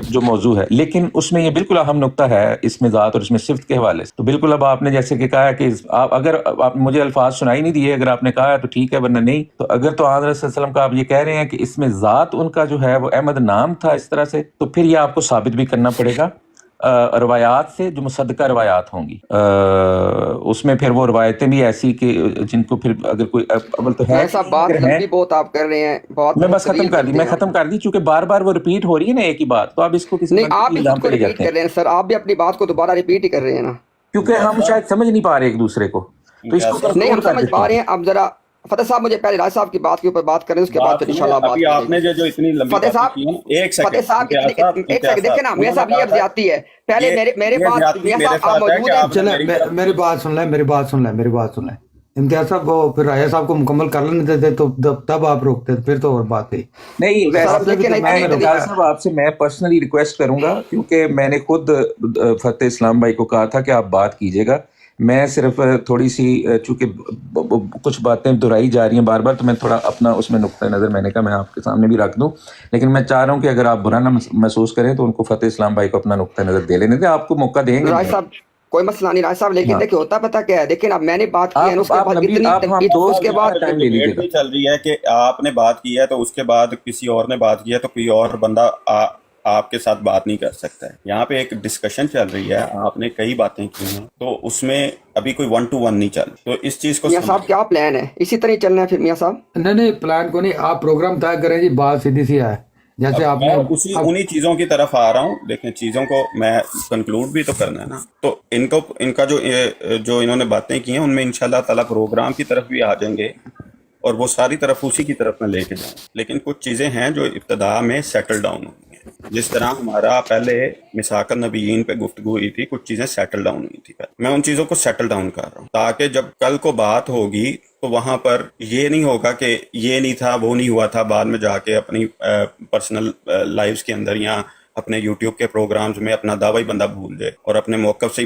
[SPEAKER 4] جو موضوع ہے، لیکن اس میں یہ بالکل اہم نقطہ ہے اس میں ذات اور اس میں صفت کے حوالے سے. تو بالکل اب آپ نے جیسے کہ کہا کہ اگر آپ مجھے الفاظ سنائی نہیں دیے، اگر آپ نے کہا تو ٹھیک ہے، ورنہ نہیں. تو اگر تو حضرت صلی اللہ علیہ وسلم کا آپ یہ کہہ رہے ہیں کہ اس میں ذات ان کا جو ہے وہ احمد نام تھا اس طرح سے، تو پھر یہ آپ کو ثابت بھی کرنا پڑے گا روایات سے جو مصدقہ روایات ہوں گی. اس میں پھر وہ روایتیں بھی ایسی کہ جن کو پھر اگر کوئی عمل تو ہے
[SPEAKER 2] ایسا بات لمبی بہت آپ کر رہے ہیں، بہت
[SPEAKER 4] میں بس ختم کر دی چونکہ بار بار وہ ریپیٹ ہو رہی ہے نا ایک ہی بات، تو اب اس کو کسی
[SPEAKER 2] نہیں، آپ بھی خود کو ریپیٹ کر رہے ہیں سر، آپ بھی اپنی بات کو دوبارہ ریپیٹ ہی کر رہے ہیں نا،
[SPEAKER 4] کیونکہ ہم شاید سمجھ نہیں پا رہے ایک دوسرے کو. تو اس کو
[SPEAKER 2] نہیں ہم سمجھ پا رہے ہیں. اب ذرا فتح صاحب مجھے پہلے راج صاحب کی بات کے اوپر بات کریں، اس کے بعد پھر انشاءاللہ بات کریں.
[SPEAKER 3] آپ نے جو اتنی لمبی
[SPEAKER 2] فتح صاحب
[SPEAKER 3] ایک سیکنڈ
[SPEAKER 2] دیکھیں نا، میاں صاحب یہ اب زیادتی ہے. پہلے میرے پاس میاں صاحب آپ موجود ہیں.
[SPEAKER 1] چلیں میری بات سن لیں. امتیاز صاحب کو پھر راجہ صاحب کو مکمل کر لینے دیتے تو تب آپ روکتے، پھر تو اور بات ہے.
[SPEAKER 4] نہیں صاحب آپ سے میں پرسنلی ریکویسٹ کروں گا، کیونکہ میں نے خود فتح اسلام بھائی کو کہا تھا کہ آپ بات کیجیے گا. میں صرف تھوڑی سی چونکہ کچھ باتیں دہرائی جا رہی ہیں بار بار، تو میں تھوڑا اپنا اس میں نقطۂ نظر میں نے کہا میں آپ کے سامنے بھی رکھ دوں. لیکن میں چاہ رہا ہوں کہ اگر آپ برا نہ محسوس کریں تو ان کو فتح اسلام بھائی کو اپنا نقطۂ نظر دے لینے دیں، آپ کو موقع دیں گے.
[SPEAKER 2] راج صاحب کوئی مسئلہ نہیں راج صاحب، لیکن دیکھیں ہوتا پتہ کیا ہے، دیکھیں اب میں نے بات کی ہے اس کے بعد اس کے بعد
[SPEAKER 3] ٹائم لے لیجیے. چل رہی ہے کہ آپ نے بات کی ہے تو اس کے بعد کسی اور نے بات کی ہے تو کوئی اور بندہ آپ کے ساتھ بات نہیں کر سکتا ہے. یہاں پہ ایک ڈسکشن چل رہی ہے، آپ نے کئی باتیں کی ہیں تو اس میں ابھی کوئی 1 to 1 نہیں چل. تو اس چیز کو
[SPEAKER 2] میاں صاحب کیا پلان ہے؟ اسی طرح چلنا ہے پھر میاں صاحب؟
[SPEAKER 1] نہیں پلان کو نہیں، آپ پروگرام طے کریں جی، بات سیدھی سی ہے. جیسے آپ نے
[SPEAKER 3] انہی چیزوں کی طرف آ رہا ہوں. دیکھیں چیزوں کو میں کنکلوڈ بھی تو کرنا ہے نا. تو ان کا جو انہوں نے باتیں کی ہیں ان میں انشاءاللہ تعالی پروگرام کی طرف بھی آ جائیں گے اور وہ ساری طرف اسی کی طرف میں لے کے جاؤں. لیکن کچھ چیزیں ہیں جو ابتدا میں سیٹل ڈاؤن ہوں گی. جس طرح ہمارا پہلے میثاق النبیین پہ گفتگو ہوئی تھی، کچھ چیزیں سیٹل ڈاؤن ہوئی تھی. میں ان چیزوں کو سیٹل ڈاؤن کر رہا ہوں تاکہ جب کل کو بات ہوگی تو وہاں پر یہ نہیں ہوگا کہ یہ نہیں تھا وہ نہیں ہوا تھا، بعد میں جا کے اپنی پرسنل لائفز کے اندر یا اپنے یوٹیوب کے پروگرامز میں اپنا دعوی بندہ بھول جائے اور اپنے موقف سے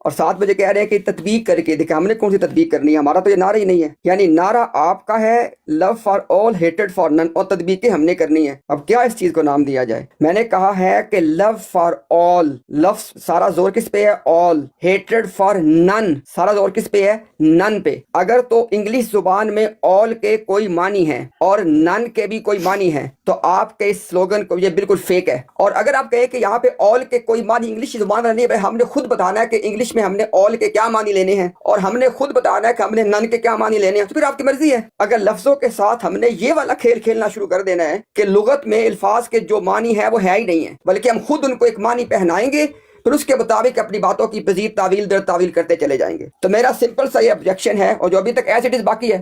[SPEAKER 2] اور ساتھ مجھے کہہ رہے ہیں کہ تطبیق کر کے دیکھیں ہم نے کون سی تطبیق کرنی ہے، ہمارا تو یہ نعرہ ہی نہیں ہے، یعنی نعرہ آپ کا ہے لو فار آل ہیٹڈ فار نن، اور تطبیقیں ہم نے کرنی ہے۔ اب کیا اس چیز کو نام دیا جائے؟ میں نے کہا ہے کہ لو فار آل، لفظ سارا زور کس پہ ہے؟ آل، ہیٹڈ فار نن، سارا زور کس پہ ہے؟ نن پہ۔ اگر تو انگلش زبان میں آل کے کوئی معنی ہے اور نن کے بھی کوئی معنی ہے تو آپ کے اس سلوگن کو یہ بالکل فیک ہے۔ اور اگر آپ کہیں کہ یہاں پہ آل کے کوئی معنی انگلش زبان میں نہیں ہے، ہم نے خود بتانا ہے کہ انگلش میں ہم نے آل کے کیا معنی لینے ہیں اور ہم نے خود بتانا ہے کہ ہم نے نن کے کیا معنی لینے ہیں، تو پھر آپ کی مرضی ہے۔ اگر لفظوں کے ساتھ ہم نے یہ والا کھیل کھیلنا شروع کر دینا ہے کہ لغت میں الفاظ کے جو معنی ہے وہ ہے ہی نہیں ہے، بلکہ ہم خود ان کو ایک معنی پہنائیں گے، پھر اس کے مطابق اپنی باتوں کی مزید تعویل در تعویل کرتے چلے جائیں گے۔ تو میرا سمپل سا یہ آبجیکشن ہے، اور جو ابھی تک ایز اٹ از باقی ہے،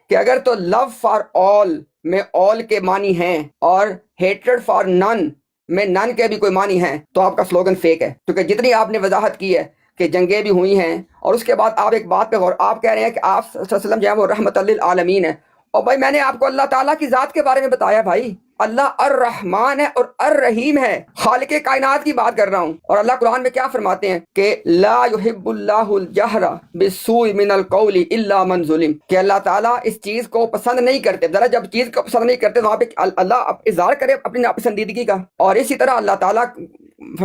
[SPEAKER 2] کہ اگر تو لو فار آل میں آل کے معنی ہیں اور ہیٹرڈ فار نن میں نن کے بھی کوئی معنی ہیں، تو آپ کا سلوگن فیک ہے، کیونکہ جتنی آپ نے وضاحت کی ہے کہ جنگیں بھی ہوئی ہیں، اور اس کے بعد آپ ایک بات پہ غور، آپ کہہ رہے ہیں کہ آپ صلی اللہ علیہ وسلم جو ہے وہ رحمت للعالمین ہے، اور بھائی میں نے آپ کو اللہ تعالیٰ کی ذات کے بارے میں بتایا، بھائی اللہ الرحمن ہے اور الرحیم ہے، خالق کائنات کی بات کر رہا ہوں۔ اور اللہ قرآن میں کیا فرماتے ہیں کہ لا یحب اللہ الجہر بالسوء من القول الا من ظلم، کہ اللہ تعالیٰ اس چیز کو پسند نہیں کرتے، ذرا جب چیز کو پسند نہیں کرتے وہاں پہ اللہ اظہار کرے اپنی ناپسندیدگی کا۔ اور اسی طرح اللہ تعالیٰ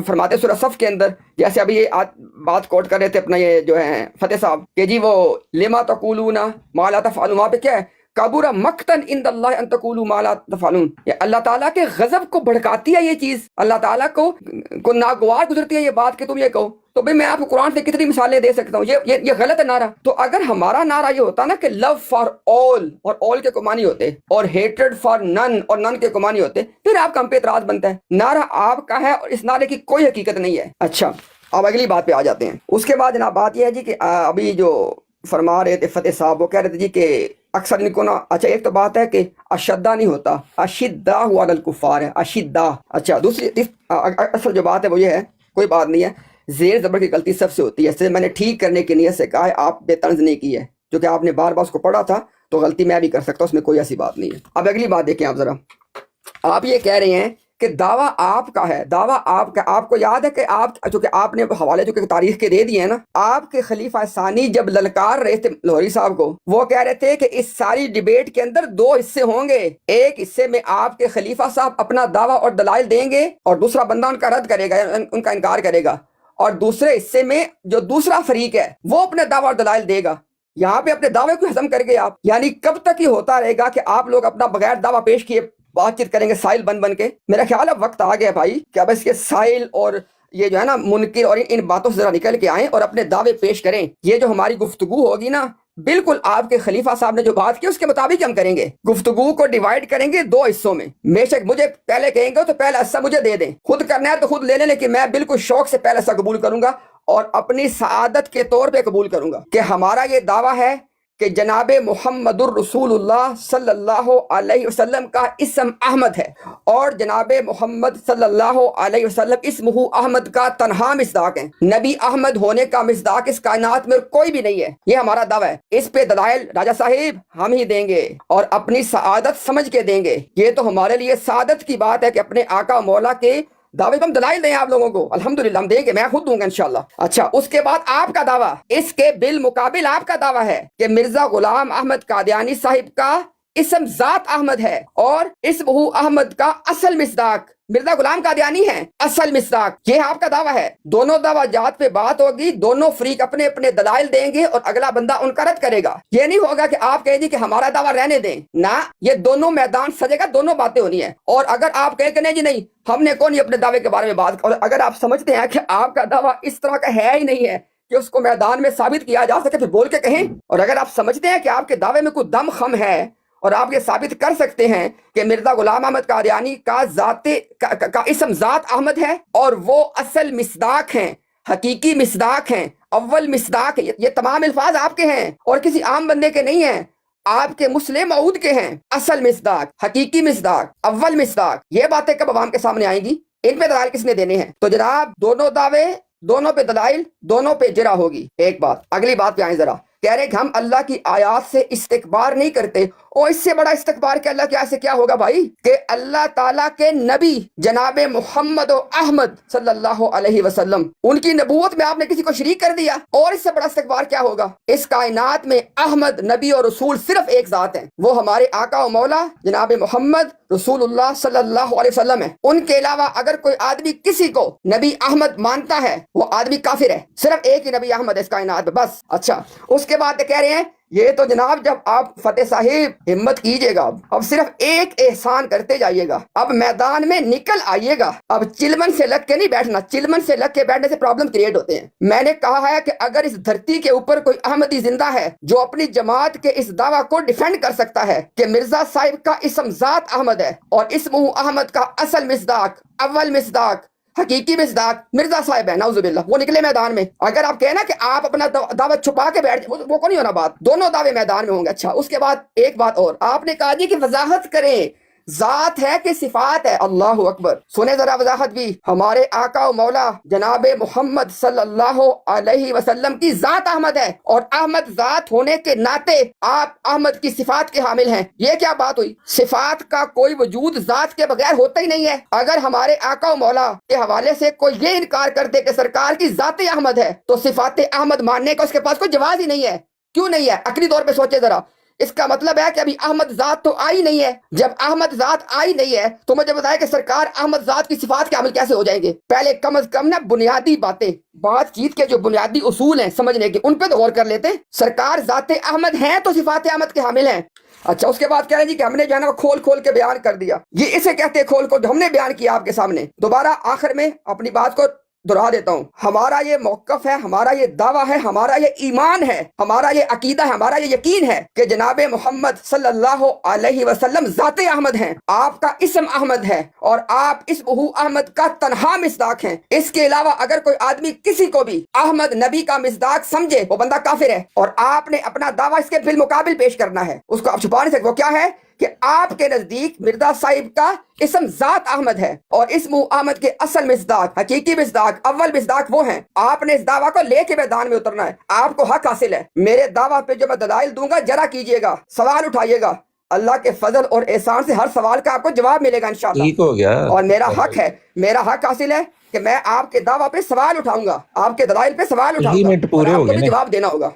[SPEAKER 2] فرماتے سورہ صف کے اندر، جیسے ابھی یہ بات کوٹ کر رہے تھے اپنا یہ جو ہے فتح صاحب، کہ جی وہ لما تقولون ما لا تفعلون، وہاں پہ کیا ہے؟ کبر مقتن عند اللہ ان تقولوا ما لا تفعلون، اللہ تعالیٰ کے غضب کو بھڑکاتی ہے یہ چیز، اللہ تعالیٰ کو ناگوار گزرتی ہے یہ بات کہ تم یہ کہو۔ تو بھئی میں آپ کو قرآن سے کتنی مثالیں دے سکتا ہوں، یہ غلط ہے نعرہ۔ تو اگر ہمارا نعرہ یہ ہوتا نا کہ لو فار آل، اور آل کے کو معنی ہوتے، اور ہیٹڈ فار نن، اور نن کے کو معنی ہوتے، پھر آپ کا ہم پہ اعتراض بنتا ہے۔ نعرہ آپ کا ہے اور اس نعرے کی کوئی حقیقت نہیں ہے۔ اچھا اب اگلی بات پہ آ جاتے ہیں۔ اس کے بعد جناب بات یہ ہے جی کہ ابھی جو فرما رہے تھے فتح صاحب، وہ کہہ رہے تھے جی کہ اکثر ان کو نا، اچھا ایک تو بات ہے کہ اشدہ نہیں ہوتا، اشدہ علی الکفار ہے، اشدہ۔ اچھا دوسری اصل جو بات ہے وہ یہ ہے، کوئی بات نہیں ہے، زیر زبر کی غلطی سب سے ہوتی ہے، اس سے میں نے ٹھیک کرنے کی نیت سے کہا ہے، آپ بے طنز نہیں کی ہے، جو کہ آپ نے بار بار اس کو پڑھا تھا، تو غلطی میں بھی کر سکتا ہوں، اس میں کوئی ایسی بات نہیں ہے۔ اب اگلی بات دیکھیں آپ ذرا، آپ یہ کہہ رہے ہیں کہ دعویٰ آپ کا ہے، دعویٰ آپ کا، آپ کو یاد ہے کہ آپ جو کہ آپ نے حوالے جو کہ تاریخ کے دے دیے ہیں نا، آپ کے خلیفہ ثانی جب للکار رہے تھے لاہوری صاحب کو، وہ کہہ رہے تھے کہ اس ساری ڈیبیٹ کے اندر دو حصے ہوں گے، ایک حصے میں آپ کے خلیفہ صاحب اپنا دعویٰ اور دلائل دیں گے اور دوسرا بندہ ان کا رد کرے گا، ان کا انکار کرے گا، اور دوسرے حصے میں جو دوسرا فریق ہے وہ اپنے دعویٰ اور دلائل دے گا۔ یہاں پہ اپنے دعوے کو ہضم کر گئے آپ، یعنی کب تک یہ ہوتا رہے گا کہ آپ لوگ اپنا بغیر دعویٰ پیش کیے بات چیت کریں گے سائل بن کے؟ میرا خیال اب وقت آ گیا بھائی کہ اب اس کے سائل اور یہ جو ہے نا منکر اور ان باتوں سے ذرا نکل کے آئیں اور اپنے دعوے پیش کریں۔ یہ جو ہماری گفتگو ہوگی نا، بالکل آپ کے خلیفہ صاحب نے جو بات کی اس کے مطابق ہم کریں گے، گفتگو کو ڈیوائیڈ کریں گے دو حصوں میں، بے شک مجھے پہلے کہیں گے تو پہلا حصہ مجھے دے دیں، خود کرنا ہے تو خود لے لیں، لیکن میں بالکل شوق سے پہلا حصہ قبول کروں گا اور اپنی سعادت کے طور پہ قبول کروں گا کہ ہمارا یہ دعویٰ ہے کہ جناب محمد الرسول اللہ صلی اللہ علیہ وسلم کا اسم احمد ہے، اور جناب محمد صلی اللہ علیہ وسلم اسمہ احمد کا تنہا مصداق ہے، نبی احمد ہونے کا مصداق اس کائنات میں کوئی بھی نہیں ہے، یہ ہمارا دعویٰ ہے۔ اس پہ دلائل راجہ صاحب ہم ہی دیں گے اور اپنی سعادت سمجھ کے دیں گے، یہ تو ہمارے لیے سعادت کی بات ہے کہ اپنے آقا مولا کے دعوے ہم دلائل دیں آپ لوگوں کو، الحمدللہ ہم دیں گے، میں خود دوں گا انشاءاللہ۔ اچھا اس کے بعد آپ کا دعویٰ، اس کے بالمقابل آپ کا دعویٰ ہے کہ مرزا غلام احمد قادیانی صاحب کا اسم ذات احمد ہے اور اسمہ احمد کا اصل مصداق مرزا غلام قادیانی ہے، اصل مصداق، یہ آپ کا دعویٰ ہے۔ دونوں دعویٰ جات پہ بات ہوگی، دونوں فریق اپنے اپنے دلائل دیں گے اور اگلا بندہ ان کا رد کرے گا۔ یہ نہیں ہوگا کہ آپ کہیں جی کہ ہمارا دعویٰ رہنے دیں، نہ، یہ دونوں میدان سجے گا، دونوں باتیں ہونی ہیں۔ اور اگر آپ کہیں کہ نہیں جی نہیں ہم نے کون اپنے دعوے کے بارے میں بات، اور اگر آپ سمجھتے ہیں کہ آپ کا دعویٰ اس طرح کا ہے ہی نہیں ہے کہ اس کو میدان میں ثابت کیا جا سکے، پھر بول کے کہیں، اور اگر آپ سمجھتے ہیں کہ آپ کے دعوے میں کوئی دم خم ہے اور آپ یہ ثابت کر سکتے ہیں کہ مرزا غلام احمد قادیانی کا کا اسم ذات احمد ہے اور وہ اصل مصداق ہیں، حقیقی مصداق ہیں، اول مصداق ہے، یہ تمام الفاظ آپ کے ہیں اور کسی عام بندے کے نہیں ہیں، آپ کے مسلم موعود کے ہیں، اصل مصداق، حقیقی مصداق، اول مصداق۔ یہ باتیں کب عوام کے سامنے آئیں گی؟ ان پہ دلائل کس نے دینے ہیں؟ تو جناب دونوں دعوے، دونوں پہ دلائل، دونوں پہ جرا ہوگی۔ ایک بات، اگلی بات پہ آئیں ذرا کہہ رہے کہ ہم اللہ کی آیات سے استکبار نہیں کرتے. اور اس سے بڑا استکبار کہ اللہ کی آیات سے کیا ہوگا بھائی, کہ اللہ تعالیٰ کے نبی جناب محمد و احمد صلی اللہ علیہ وسلم, ان کی نبوت میں آپ نے کسی کو شریک کر دیا. اور اس سے بڑا استکبار کیا ہوگا. اس کائنات میں احمد نبی اور رسول صرف ایک ذات ہیں, وہ ہمارے آقا و مولا جناب محمد رسول اللہ صلی اللہ علیہ وسلم ہے. ان کے علاوہ اگر کوئی آدمی کسی کو نبی احمد مانتا ہے وہ آدمی کافر ہے. صرف ایک ہی نبی احمد ہے اس کائنات میں بس. اچھا, اس کے بعد کہہ رہے ہیں یہ تو جناب جب آپ فتح صاحب ہمت کیجئے گا, اب صرف ایک احسان کرتے جائیے گا, اب میدان میں نکل آئیے گا. اب چلمن سے لگ کے نہیں بیٹھنا, چلمن سے لگ کے بیٹھنے سے پرابلم کریٹ ہوتے ہیں. میں نے کہا ہے کہ اگر اس دھرتی کے اوپر کوئی احمدی زندہ ہے جو اپنی جماعت کے اس دعویٰ کو ڈیفینڈ کر سکتا ہے کہ مرزا صاحب کا اسم ذات احمد ہے اور اسمہ احمد کا اصل مصداق, اول مصداق, حقیقی مصداق مرزا صاحب ہے, نعوذ باللہ, وہ نکلے میدان میں. اگر آپ کہنا کہ آپ اپنا دعوت چھپا کے بیٹھ جائیں, وہ کو نہیں ہونا بات, دونوں دعوے میدان میں ہوں گے. اچھا, اس کے بعد ایک بات اور آپ نے کہا جی کہ وضاحت کریں ذات ہے کہ صفات ہے. اللہ اکبر, سنیں ذرا وضاحت بھی. ہمارے آقا و مولا جناب محمد صلی اللہ علیہ وسلم کی ذات احمد ہے اور احمد ذات ہونے کے ناطے آپ احمد کی صفات کے حامل ہیں. یہ کیا بات ہوئی؟ صفات کا کوئی وجود ذات کے بغیر ہوتا ہی نہیں ہے. اگر ہمارے آقا و مولا کے حوالے سے کوئی یہ انکار کر دے کہ سرکار کی ذات احمد ہے تو صفات احمد ماننے کا اس کے پاس کوئی جواز ہی نہیں ہے. کیوں نہیں ہے؟ عقلی طور پہ سوچے ذرا. اس کا مطلب ہے کہ ابھی احمد ذات تو آئی نہیں ہے. جب احمد ذات آئی نہیں ہے تو مجھے بتائے کہ سرکار احمد ذات کی صفات کے عمل کیسے ہو جائیں گے؟ پہلے کم از کم نا بنیادی باتیں, بات چیت کے جو بنیادی اصول ہیں سمجھنے کے, ان پہ تو غور کر لیتے. سرکار ذات احمد ہیں تو صفات احمد کے حامل ہیں. اچھا, اس کے بعد کہہ رہے ہیں جی کہ ہم نے جو ہے نا کھول کھول کے بیان کر دیا. یہ اسے کہتے ہیں کھول کھول, ہم نے بیان کیا آپ کے سامنے. دوبارہ آخر میں اپنی بات کو دہرا دیتا ہوں. ہمارا یہ موقف ہے, ہمارا یہ دعویٰ ہے, ہمارا یہ ایمان ہے, ہمارا یہ عقیدہ ہے, ہمارا یہ یقین ہے کہ جناب محمد صلی اللہ علیہ وسلم ذات احمد ہیں, آپ کا اسم احمد ہے اور آپ اسمہ احمد کا تنہا مصداق ہیں. اس کے علاوہ اگر کوئی آدمی کسی کو بھی احمد نبی کا مصداق سمجھے وہ بندہ کافر ہے اور آپ نے اپنا دعویٰ اس کے بالمقابل پیش کرنا ہے. اس کو آپ چھپا نہیں سکتے. وہ کیا ہے کہ آپ کے نزدیک مرزا صاحب کا اسم ذات احمد ہے اور اسم احمد کے اصل مصداق, حقیقی مصداق, اول مصداق وہ ہیں. آپ نے اس دعویٰ کو لے کے میدان میں اترنا ہے. آپ کو حق حاصل ہے. میرے دعویٰ پہ جو میں دلائل دوں گا جرا کیجئے گا, سوال اٹھائیے گا. اللہ کے فضل اور احسان سے ہر سوال کا آپ کو جواب ملے گا انشاءاللہ.
[SPEAKER 4] ٹھیک ہو گیا.
[SPEAKER 2] اور میرا حق ہے, میرا حق حاصل ہے کہ میں آپ کے دعویٰ پہ سوال اٹھاؤں گا, آپ کے دلائل پہ سوال اٹھاؤں گا,
[SPEAKER 4] منٹ پورے
[SPEAKER 2] اور آپ
[SPEAKER 4] ہو
[SPEAKER 2] کو
[SPEAKER 4] گئے
[SPEAKER 2] بھی
[SPEAKER 4] نا.
[SPEAKER 2] جواب دینا ہوگا.